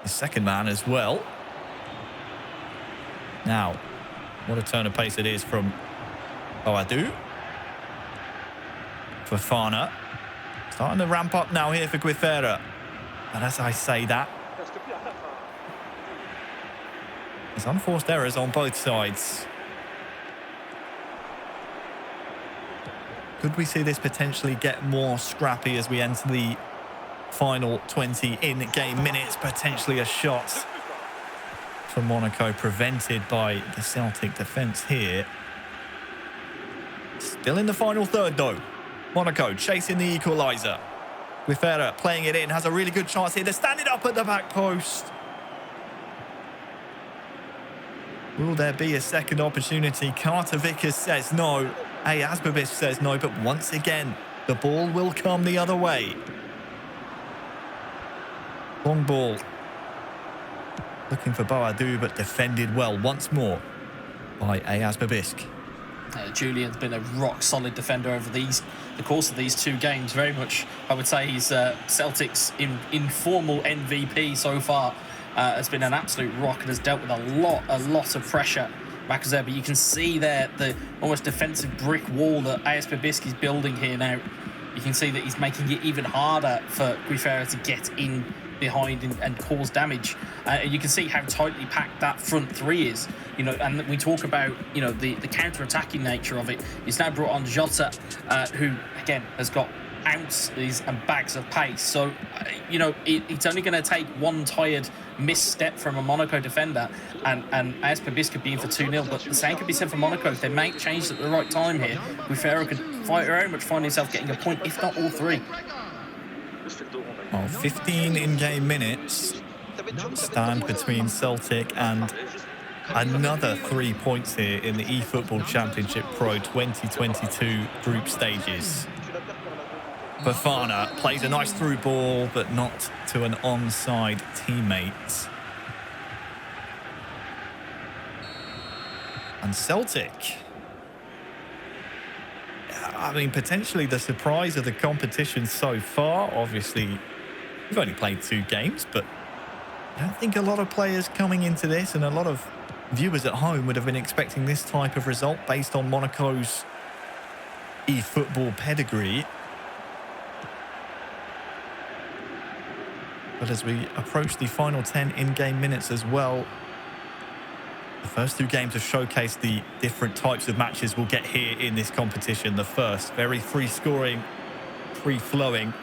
second man as well. Now, what a turn of pace it is from Boadu. Fofana. Starting to ramp up now here for Guifera. And as I say that, there's unforced errors on both sides. Could we see this potentially get more scrappy as we enter the final 20 in-game minutes? Potentially a shot from Monaco prevented by the Celtic defence here. Still in the final third, though. Monaco chasing the equaliser. Guifera playing it in, has a really good chance here. They're standing up at the back post. Will there be a second opportunity? Carter Vickers says no. AS Babisk says no, but once again, the ball will come the other way. Long ball. Looking for Boadu, but defended well once more by AS Babisk. Julian's been a rock-solid defender over the course of these 2 games. Very much, I would say, he's Celtic's informal MVP so far. Has been an absolute rock and has dealt with a lot of pressure back there. But you can see there the almost defensive brick wall that AS Babisk is building here now. You can see that he's making it even harder for Guifera to get in behind and cause damage. And you can see how tightly packed that front 3 is. And we talk about the counter-attacking nature of it. He's now brought on Jota, who again has got ounces and bags of pace. So it's only going to take one tired misstep from a Monaco defender, and AS Babisk could be in for 2-0. But the same could be said for Monaco if they make changes at the right time here. Guifera could very much find himself getting a point, if not all 3. Well, 15 in-game minutes stand between Celtic and another 3 points here in the eFootball Championship Pro 2022 group stages. Fofana plays a nice through ball, but not to an onside teammate. And Celtic, I mean, potentially the surprise of the competition so far. Obviously, we've only played 2 games, but I don't think a lot of players coming into this and a lot of viewers at home would have been expecting this type of result based on Monaco's eFootball pedigree. But as we approach the final 10 in-game minutes as well, the first 2 games have showcased the different types of matches we'll get here in this competition. The first, very free-scoring, free-flowing.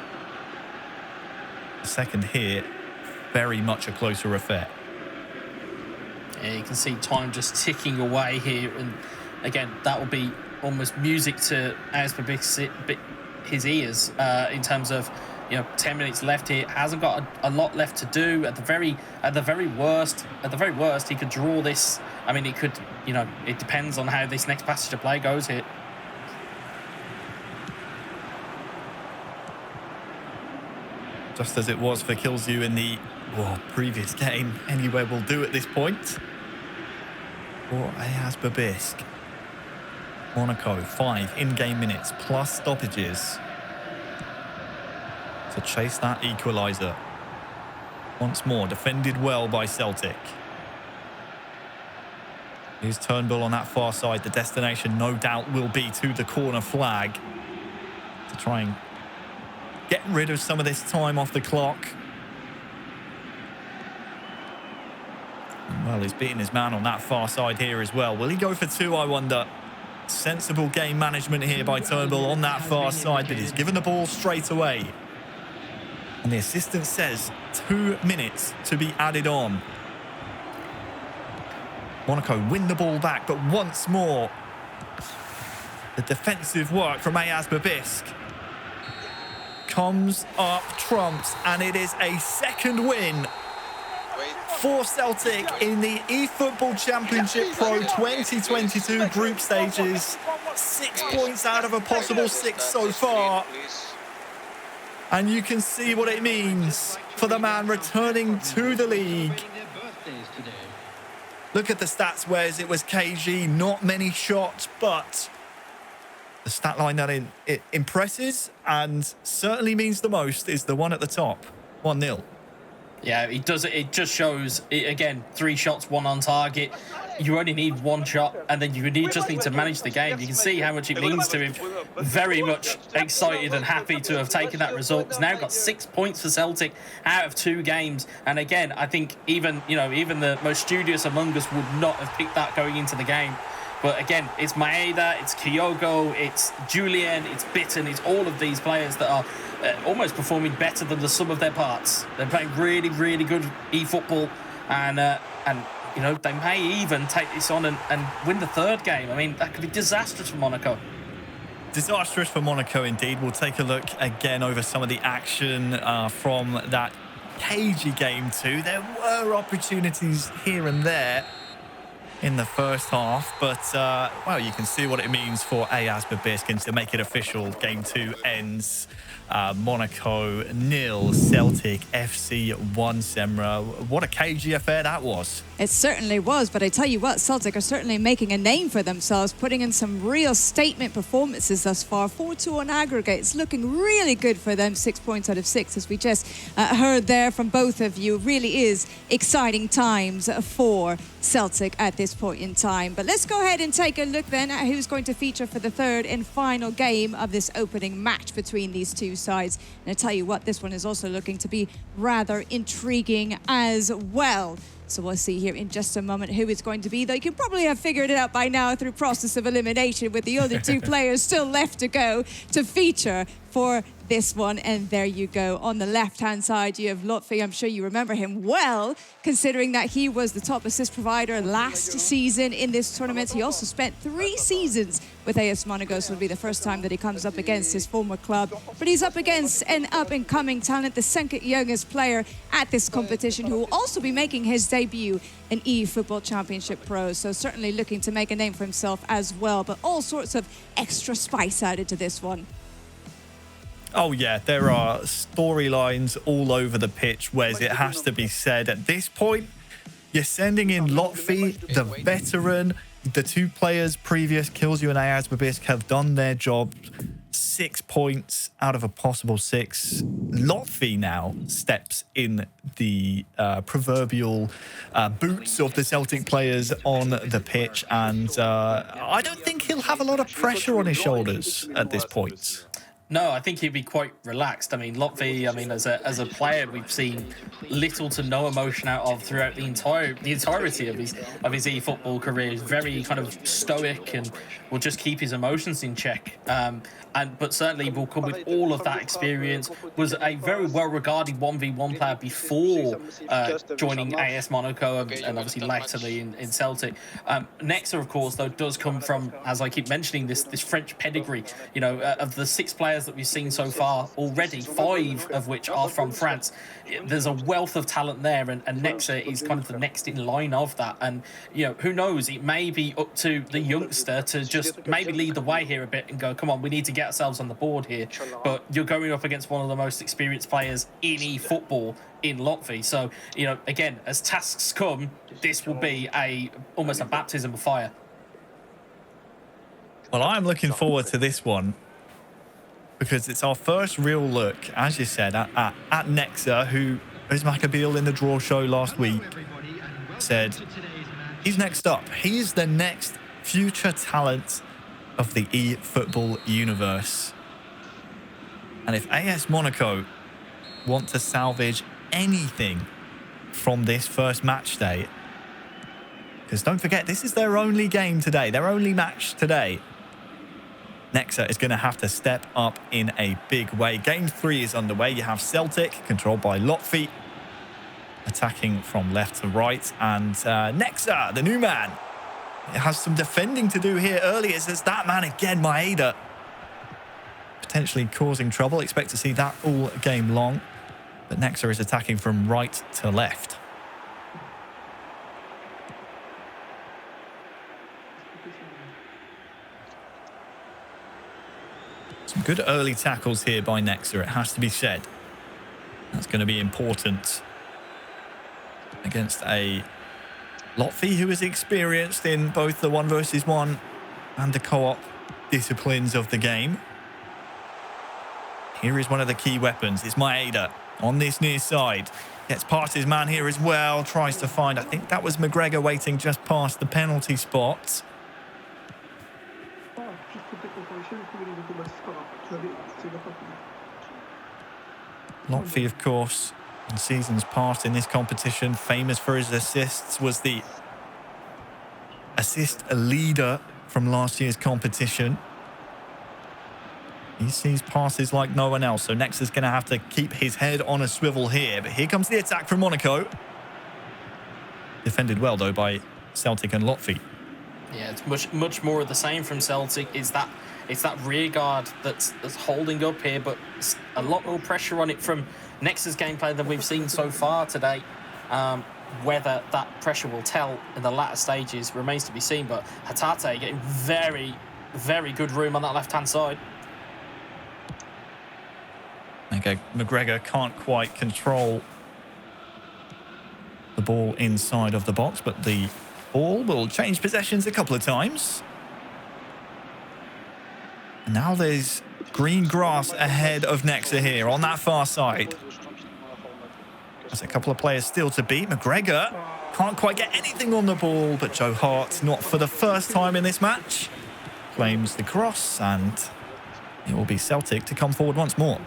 The second here, very much a closer affair. Yeah, you can see time just ticking away here. And again, that will be almost music to AS Babisk his ears in terms of 10 minutes left here. Hasn't got a lot left to do. At the very worst, he could draw this. I mean, it could, it depends on how this next passage of play goes here. just as it was for Kilzu in the previous game. Anywhere will do at this point. For Ayaz Babisk. Monaco, 5 in-game minutes plus stoppages to chase that equaliser. Once more, defended well by Celtic. Here's Turnbull on that far side. The destination, no doubt, will be to the corner flag to try and get rid of some of this time off the clock. Well, he's beating his man on that far side here as well. Will he go for 2, I wonder? Sensible game management here by Turnbull on that far side, but he's given the ball straight away. And the assistant says 2 minutes to be added on. Monaco win the ball back, but once more, the defensive work from Ayaz Babisk comes up trumps, and it is a second win for Celtic in the eFootball Championship Pro 2022 group stages. 6 points out of a possible 6 so far. And you can see what it means for the man returning to the league. Look at the stats, whereas it was KG, not many shots, but the stat line that it impresses and certainly means the most is the one at the top, 1-0. Yeah, it does. It just shows, again, 3 shots, 1 on target. You only need 1 shot, and then you just need to manage the game. You can see how much it means to him. Very much excited and happy to have taken that result. He's now got 6 points for Celtic out of 2 games. And again, I think even the most studious among us would not have picked that going into the game. But again, it's Maeda, it's Kyogo, it's Julian, it's Bitten, it's all of these players that are almost performing better than the sum of their parts. They're playing really, really good eFootball, and they may even take this on and win the 3rd game. I mean, that could be disastrous for Monaco. Disastrous for Monaco indeed. We'll take a look again over some of the action from that cagey game too. There were opportunities here and there in the first half, but well, you can see what it means for Ayaz Babisk, and to make it official, game 2 ends Monaco 0, Celtic FC 1. Semra, what a cagey affair that was. It certainly was, but I tell you what, Celtic are certainly making a name for themselves, putting in some real statement performances thus far. 4-2 on aggregate. It's looking really good for them. 6 points out of 6, as we just heard there from both of you. Really is exciting times for Celtic at this point in time. But let's go ahead and take a look then at who's going to feature for the 3rd and final game of this opening match between these two sides. And I tell you what, this one is also looking to be rather intriguing as well. So we'll see here in just a moment who it's going to be, though you can probably have figured it out by now through process of elimination, with the other 2 players still left to go to feature for this one. And there you go. On the left-hand side, you have Lotfi. I'm sure you remember him well, considering that he was the top assist provider last season in this tournament. He also spent 3 seasons with AS Monaco, so it'll be the first time that he comes up against his former club. But he's up against an up-and-coming talent, the second youngest player at this competition, who will also be making his debut in eFootball Championship Pro. So certainly looking to make a name for himself as well, but all sorts of extra spice added to this one. Oh yeah, there are storylines all over the pitch, Wes. It has to be said. At this point, you're sending in Lotfi, the veteran. The 2 players previous, Kilzu and Ayaz Babisk, have done their job. 6 points out of a possible 6. Lotfi now steps in the proverbial boots of the Celtic players on the pitch, and I don't think he'll have a lot of pressure on his shoulders at this point. No, I think he'd be quite relaxed. I mean, Lotfi, as a player, we've seen little to no emotion out of throughout the entirety of his eFootball career. He's very kind of stoic and will just keep his emotions in check. But certainly will come with all of that experience. Was a very well-regarded 1v1 player before joining AS Monaco and obviously latterly in Celtic. Nexa, of course, though, does come from, as I keep mentioning, this French pedigree. Of the 6 players players that we've seen so far already, 5 of which are from France. There's a wealth of talent there, and Nexa is kind of the next in line of that. And, you know, who knows, it may be up to the youngster to just maybe lead the way here a bit and go, come on, we need to get ourselves on the board here. But you're going up against one of the most experienced players in eFootball in Lotfi. So, you know, again, as tasks come, this will be almost a baptism of fire. Well, I'm looking forward to this one because it's our first real look, as you said, at Nexa, who, as Maccabeel in the draw show last week said, he's next up. He's the next future talent of the eFootball universe. And if AS Monaco want to salvage anything from this first match day, because don't forget, this is their only game today, their only match today, Nexa is going to have to step up in a big way. Game 3 is underway. You have Celtic, controlled by Lotfi, attacking from left to right. And Nexa, the new man, has some defending to do here early. It's that man again, Maeda, potentially causing trouble. Expect to see that all game long. But Nexa is attacking from right to left. Some good early tackles here by Nexa, it has to be said. That's going to be important against a Lotfi who is experienced in both the 1 versus 1 and the co-op disciplines of the game. Here is one of the key weapons. It's Maeda on this near side. Gets past his man here as well. Tries to find, I think that was McGregor waiting just past the penalty spot. Lotfi, of course, in seasons past in this competition, famous for his assists, was the assist leader from last year's competition. He sees passes like no one else, so Nexa's going to have to keep his head on a swivel here. But here comes the attack from Monaco. Defended well, though, by Celtic and Lotfi. Yeah, it's much more of the same from Celtic. It's that rear guard that's holding up here, but a lot more pressure on it from Nexa's gameplay than we've seen so far today. Whether that pressure will tell in the latter stages remains to be seen, but Hatate getting very, very good room on that left-hand side. Okay, McGregor can't quite control the ball inside of the box, but the ball will change possessions a couple of times. Now there's green grass ahead of Nexa here on that far side. There's a couple of players still to beat. McGregor can't quite get anything on the ball, but Joe Hart, not for the first time in this match, claims the cross, and it will be Celtic to come forward once more.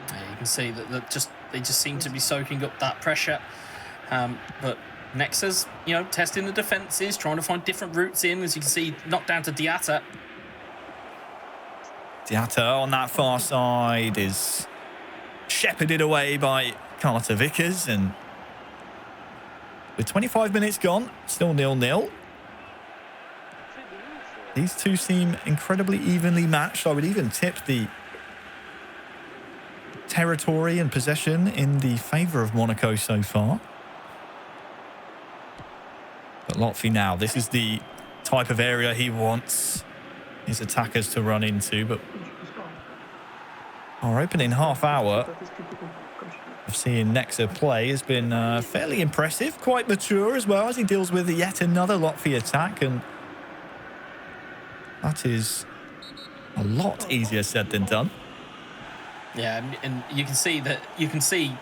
Yeah, you can see that they just seem to be soaking up that pressure. But Nexa's, testing the defences, trying to find different routes in. As you can see, knocked down to Diatta. Diatta on that far side is shepherded away by Carter Vickers, and with 25 minutes gone, still 0-0. These two seem incredibly evenly matched. I would even tip the territory and possession in the favour of Monaco so far. But Lotfi now, this is the type of area he wants his attackers to run into, but our opening half hour of seeing Nexa play has been fairly impressive, quite mature as well, as he deals with yet another Lotfi attack, and that is a lot easier said than done. Yeah, and you can see,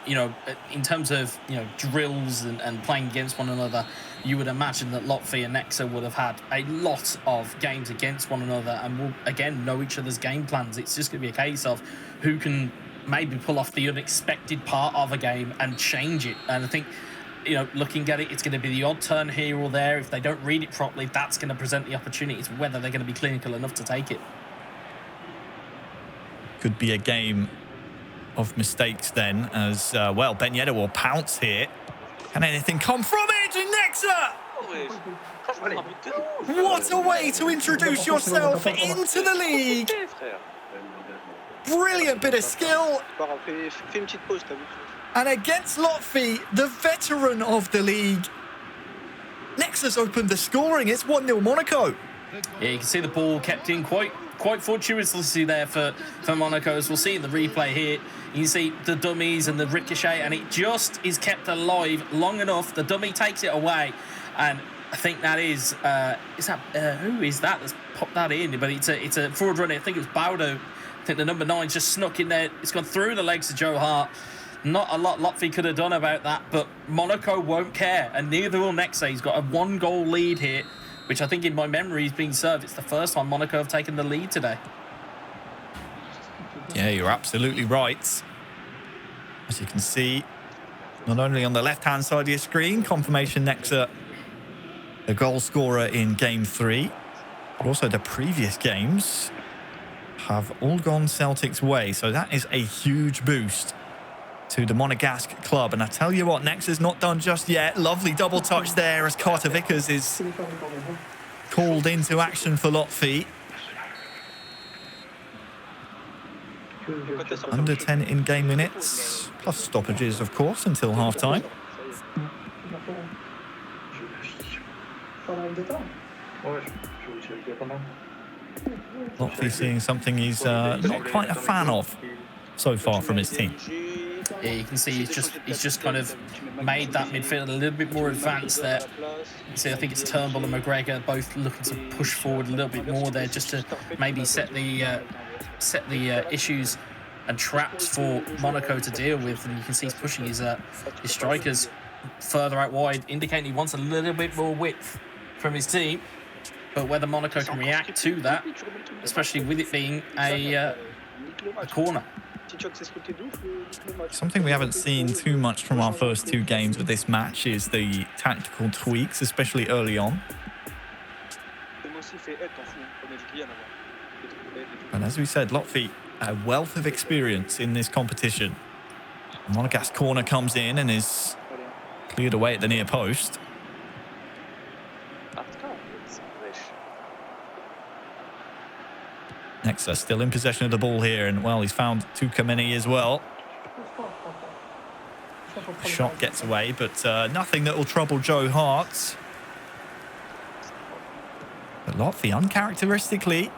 in terms of, drills and playing against one another, you would imagine that Lotfi and Nexa would have had a lot of games against one another and will, again, know each other's game plans. It's just going to be a case of who can maybe pull off the unexpected part of a game and change it. And I think, looking at it, it's going to be the odd turn here or there. If they don't read it properly, that's going to present the opportunity. It's whether they're going to be clinical enough to take it. Could be a game of mistakes then, as Ben Yedder will pounce here. Can anything come from it? Nexa! What a way to introduce yourself into the league! brilliant bit of skill. And against Lotfi, the veteran of the league, Nexus opened the scoring. It's 1-0 Monaco. Yeah, you can see the ball kept in quite fortuitously there for Monaco, as we'll see in the replay here. You can see the dummies and the ricochet, and it just is kept alive long enough. The dummy takes it away, and I think that is who is that that's popped that in? But it's a forward runner. I think it was Baudo. I think the number 9 just snuck in there. It's gone through the legs of Joe Hart. Not a lot Lotfi could have done about that, but Monaco won't care, and neither will Nexa. He's got a 1-goal lead here, which I think in my memory is being served. It's the first time Monaco have taken the lead today. Yeah, you're absolutely right. As you can see, not only on the left-hand side of your screen, confirmation Nexa, the goal scorer in Game 3, but also the previous games have all gone Celtic's way. So that is a huge boost to the Monegasque club. And I tell you what, Nexa's not done just yet. Lovely double touch there as Carter Vickers is called into action for Lotfi. Under 10 in-game minutes, plus stoppages, of course, until half-time. Lotfi seeing something he's not quite a fan of so far from his team. Yeah, you can see he's just kind of made that midfield a little bit more advanced there. You see, I think it's Turnbull and McGregor both looking to push forward a little bit more there, just to maybe set the issues and traps for Monaco to deal with. And you can see he's pushing his strikers further out wide, indicating he wants a little bit more width from his team. But whether Monaco can react to that, especially with it being a corner. Something we haven't seen too much from our first 2 games of this match is the tactical tweaks, especially early on. And as we said, Lotfi, a wealth of experience in this competition. Monegasque corner comes in and is cleared away at the near post. Nexa still in possession of the ball here, and well, he's found Tukameni as well. A shot gets away, but nothing that will trouble Joe Hart. But Lotfi, uncharacteristically,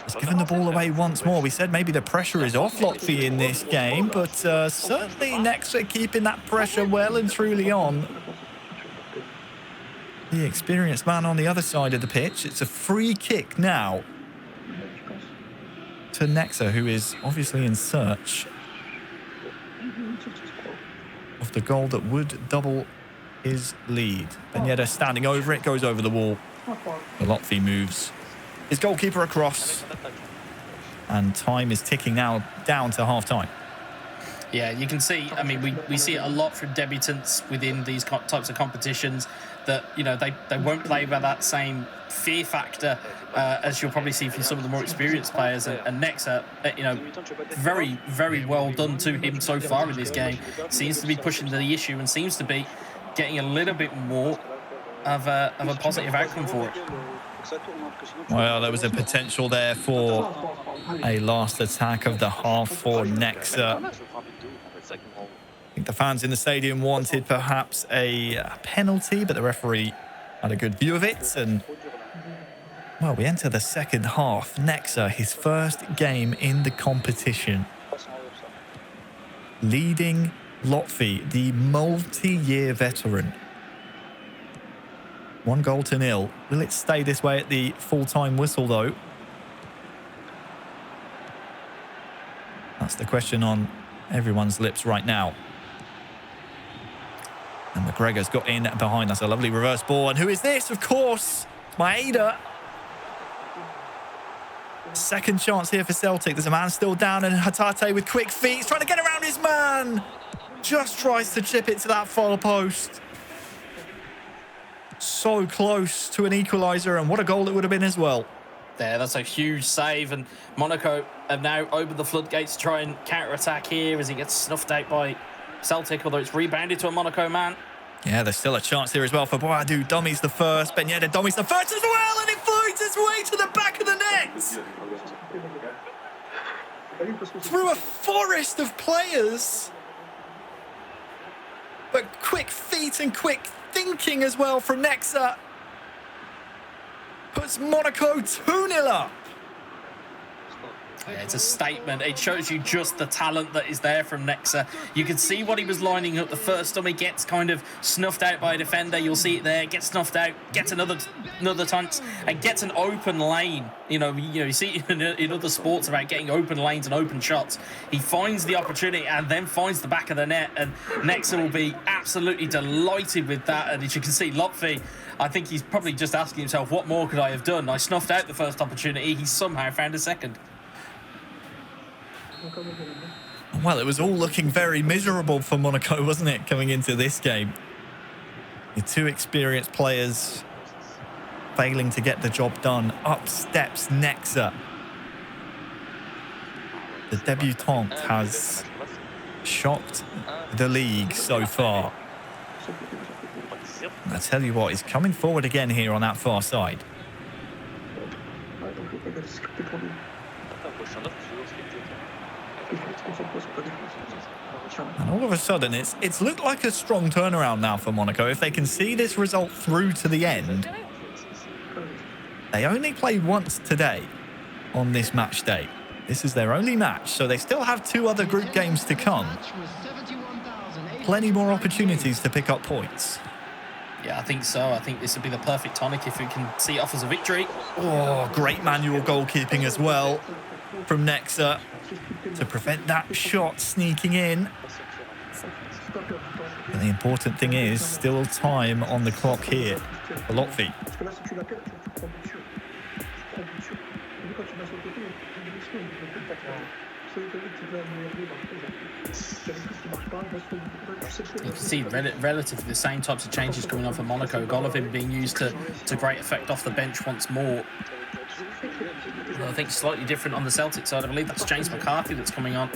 has given the ball away once more. We said maybe the pressure is off Lotfi in this game, but certainly Nexa keeping that pressure well and truly on. The experienced man on the other side of the pitch. It's a free kick now to Nexa, who is obviously in search of the goal that would double his lead. Ben Yedder standing over it, goes over the wall. The Lotfi moves his goalkeeper across, and time is ticking now down to half-time. Yeah, you can see, I mean, we see it a lot from debutants within these types of competitions, that, you know, they won't play by that same fear factor as you'll probably see from some of the more experienced players. And Nexa, you know, very, very well done to him so far in this game. Seems to be pushing the issue and seems to be getting a little bit more of a positive outcome for it. Well, there was a potential there for a last attack of the half for Nexa. I think the fans in the stadium wanted perhaps a penalty, but the referee had a good view of it. And, well, we enter the second half. Nexa, his first game in the competition, leading Lotfi, the multi-year veteran. 1-0. Will it stay this way at the full-time whistle, though? That's the question on everyone's lips right now. And McGregor's got in behind. That's a lovely reverse ball. And who is this? Of course, Maeda. Second chance here for Celtic. There's a man still down, and Hatate with quick feet. He's trying to get around his man. Just tries to chip it to that far post. So close to an equaliser, and what a goal it would have been as well. There, that's a huge save, and Monaco have now opened the floodgates to try and counter-attack here as he gets snuffed out by Celtic, although it's rebounded to a Monaco man. Yeah, there's still a chance here as well for Boadu. Dummies the first. Ben Yedder dummies the first as well, and it finds its way to the back of the net. through a forest of players. But quick feet and quick thinking as well from Nexa puts Monaco 2-0 up. Yeah, it's a statement. It shows you just the talent that is there from Nexa. You can see what he was lining up. The first dummy gets kind of snuffed out by a defender. You'll see it there. Gets snuffed out. Gets another chance and gets an open lane. You see in other sports about getting open lanes and open shots. He finds the opportunity and then finds the back of the net. And Nexa will be absolutely delighted with that. And as you can see, Lotfi, I think he's probably just asking himself, what more could I have done? I snuffed out the first opportunity. He somehow found a second. Well, it was all looking very miserable for Monaco, wasn't it, coming into this game? The two experienced players failing to get the job done. Up steps Nexa. The debutant has shocked the league so far. And I tell you what, he's coming forward again here on that far side. And all of a sudden, it's looked like a strong turnaround now for Monaco. If they can see this result through to the end, they only played once today on this match day. This is their only match, so they still have 2 other group games to come. Plenty more opportunities to pick up points. Yeah, I think so. I think this would be the perfect tonic if we can see it off as a victory. Oh, great manual goalkeeping as well from Nexa to prevent that shot sneaking in. And the important thing is still time on the clock here for Lotfi. You can see relatively the same types of changes coming on for Monaco. Golovin being used to great effect off the bench once more. I think slightly different on the Celtic side. I believe that's James McCarthy that's coming on.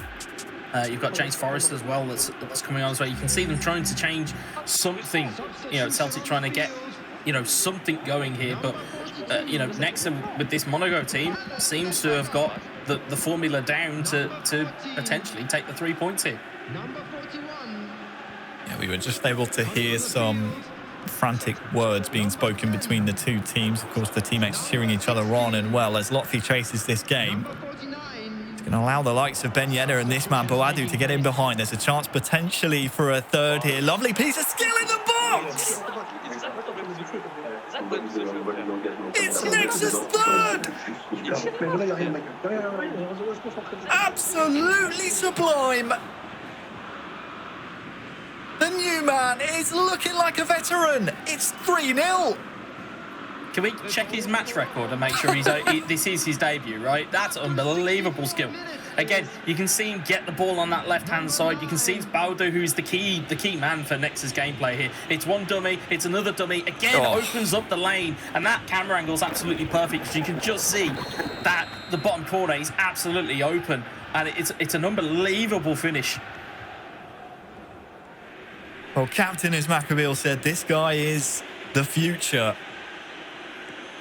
You've got James Forrest as well that's coming on as well. You can see them trying to change something. Celtic trying to get something going here. But Nexa with this Monaco team seems to have got the formula down to potentially take the 3 points here. Yeah, we were just able to hear some frantic words being spoken between the two teams. Of course, the teammates cheering each other on, and well, as Lotfi chases this game, it's going to allow the likes of Ben Yedder and this man Boadu to get in behind. There's a chance potentially for a third here. Lovely piece of skill in the box! It's Nexa's third! Absolutely sublime! The new man is looking like a veteran. It's 3-0. Can we check his match record and make sure this is his debut, right? That's unbelievable skill. Again, you can see him get the ball on that left-hand side. You can see it's Baldo who's the key man for Nexa's gameplay here. It's one dummy, it's another dummy. Again, opens up the lane, and that camera angle is absolutely perfect because you can just see that the bottom corner is absolutely open, and it's an unbelievable finish. Well, Captain Ismail said this guy is the future.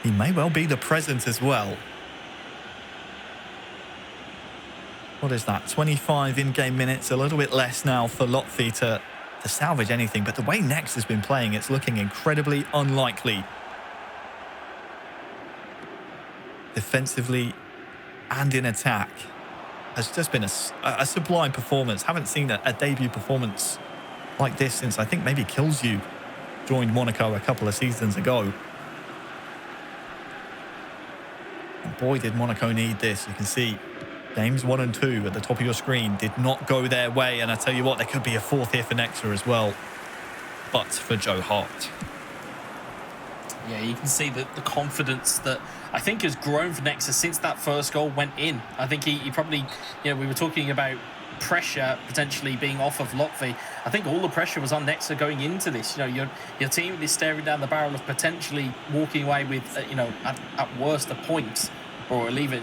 He may well be the present as well. What is that? 25 in-game minutes, a little bit less now for Lotfi to salvage anything. But the way Nex has been playing, it's looking incredibly unlikely. Defensively and in attack. Has just been a sublime performance. Haven't seen a debut performance like this since I think maybe Kills You joined Monaco a couple of seasons ago. And boy, did Monaco need this. You can see games 1 and 2 at the top of your screen did not go their way. And I tell you what, there could be a fourth here for Nexa as well. But for Joe Hart. Yeah, you can see the confidence that I think has grown for Nexa since that first goal went in. I think he probably, we were talking about pressure potentially being off of Lotfi. I think all the pressure was on Nexa going into this. Your team is staring down the barrel of potentially walking away with, at worst a point, or even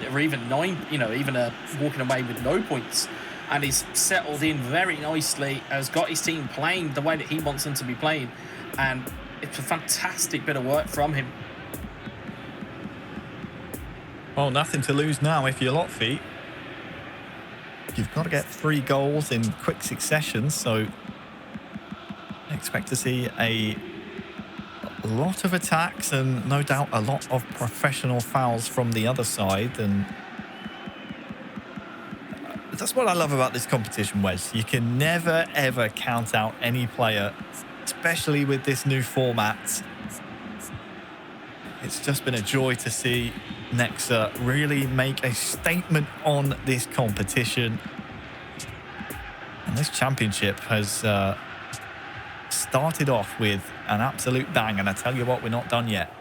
9, even walking away with no points. And he's settled in very nicely, has got his team playing the way that he wants them to be playing, and it's a fantastic bit of work from him. Well, nothing to lose now if you're Lotfi. you've got to get 3 goals in quick succession, so I expect to see a lot of attacks and no doubt a lot of professional fouls from the other side. And that's what I love about this competition, Wes. You can never, ever count out any player, especially with this new format. It's just been a joy to see Nexa really make a statement on this competition. And this championship has started off with an absolute bang, and I tell you what, we're not done yet.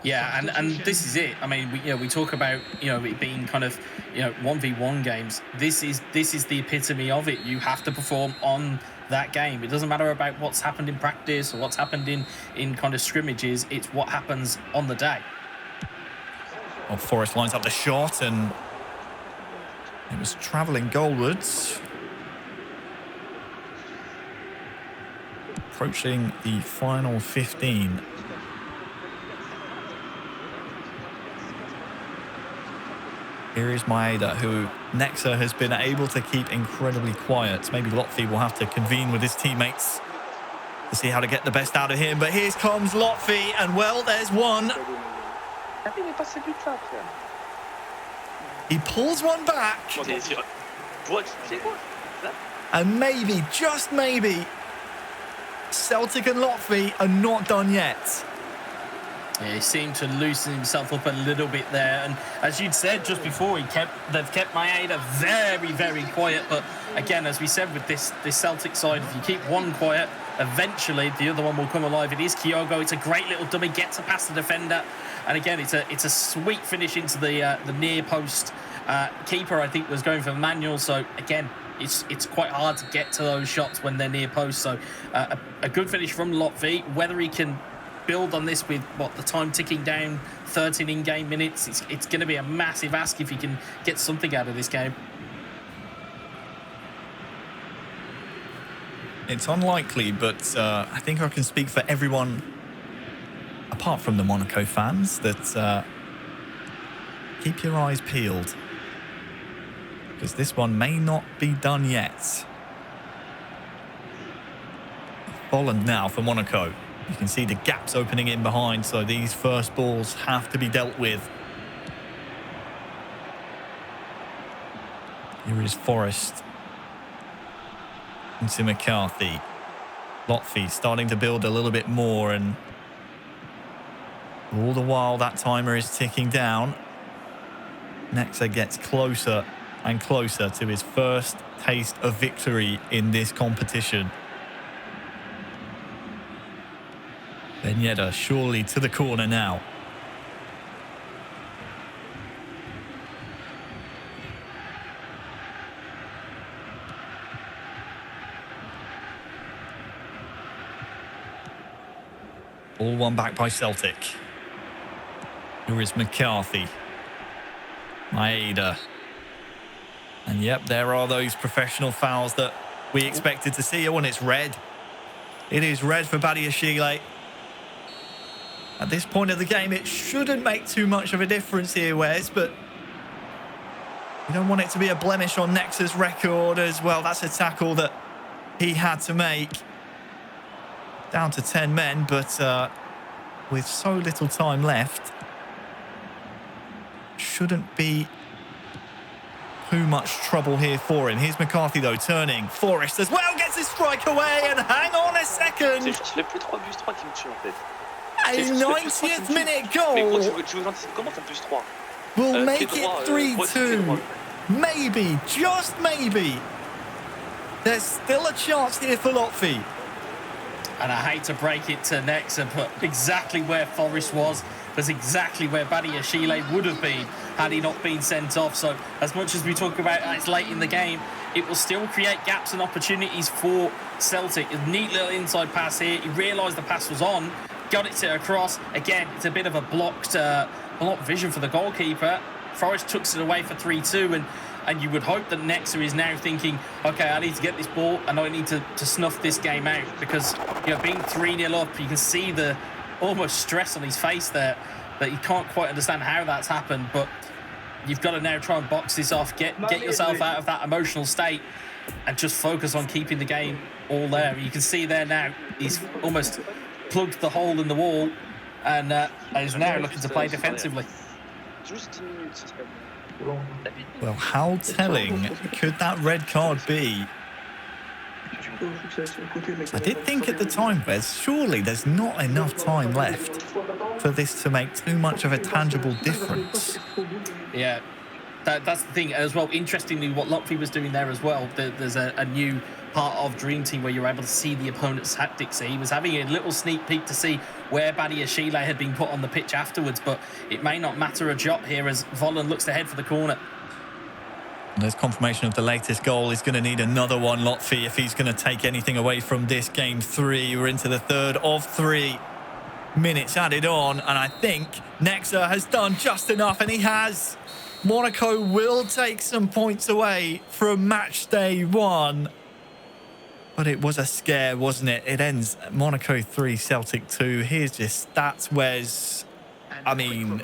Yeah, and this is it. I mean, we talk about it being kind of 1v1 games. This is the epitome of it. You have to perform on that game. It doesn't matter about what's happened in practice or what's happened in kind of scrimmages. It's what happens on the day. Well, Forrest lines up the shot, and it was travelling goalwards. Approaching the final 15. Here is Maeda, who Nexa has been able to keep incredibly quiet. Maybe Lotfi will have to convene with his teammates to see how to get the best out of him. But here comes Lotfi, and well, there's one. He pulls one back. And maybe, just maybe, Celtic and Lotfi are not done yet. Yeah, he seemed to loosen himself up a little bit there, and as you'd said just before, they've kept Maeda very, very quiet. But again, as we said with this Celtic side, if you keep one quiet, eventually the other one will come alive. It is Kyogo. It's a great little dummy, gets past the defender, and again, it's a sweet finish into the near post. Keeper, I think, was going for manual. So again, it's quite hard to get to those shots when they're near post. So a good finish from Lotfi. Whether he can build on this with the time ticking down, 13 in-game minutes, it's going to be a massive ask if he can get something out of this game. It's unlikely, but I think I can speak for everyone apart from the Monaco fans that keep your eyes peeled, because this one may not be done yet. Bolland now for Monaco. You can see the gaps opening in behind, so these first balls have to be dealt with. Here is Forrest into McCarthy. Lotfi starting to build a little bit more, and all the while that timer is ticking down. Nexa gets closer and closer to his first taste of victory in this competition. Ben Yedder surely to the corner now. Ball won back by Celtic. Here is McCarthy. Maeda. And yep, there are those professional fouls that we expected to see. Oh, and it's red. It is red for Badiashile. At this point of the game, it shouldn't make too much of a difference here, Wes, but you don't want it to be a blemish on Nexa's record as well. That's a tackle that he had to make. Down to 10 men, but with so little time left, shouldn't be too much trouble here for him. Here's McCarthy, though, turning. Forrest as well gets his strike away, and hang on a second. A 90th minute goal will make it 3-2. Maybe, just maybe, there's still a chance here for Lotfi. And I hate to break it to Nexa, but exactly where Forrest was exactly where Badiashile would have been had he not been sent off. So as much as we talk about it's late in the game, it will still create gaps and opportunities for Celtic. A neat little inside pass here. He realised the pass was on, got it across. Again, it's a bit of a blocked vision for the goalkeeper. Forrest tucks it away for 3-2, and you would hope that Nexa is now thinking, okay, I need to get this ball and I need to snuff this game out, because being 3-0 up, you can see the almost stress on his face there, that he can't quite understand how that's happened. But You've got to now try and box this off, get yourself out of that emotional state and just focus on keeping the game all there. You can see there now, he's almost plugged the hole in the wall and is now looking to play defensively. Well, how telling could that red card be? I did think at the time, Wes, surely there's not enough time left for this to make too much of a tangible difference. Yeah, that's the thing as well. Interestingly, what Lotfi was doing there as well, there's a new part of Dream Team where you're able to see the opponent's tactics. So he was having a little sneak peek to see where Badiashile had been put on the pitch afterwards, but it may not matter a jot here as Volland looks to head for the corner. There's confirmation of the latest goal. He's going to need another one, Lotfi, if he's going to take anything away from this game 3. We're into the third of 3 minutes added on, and I think Nexa has done just enough, and he has. Monaco will take some points away from Matchday 1. But it was a scare, wasn't it? It ends Monaco 3, Celtic 2. Here's just stats, Wes. I mean,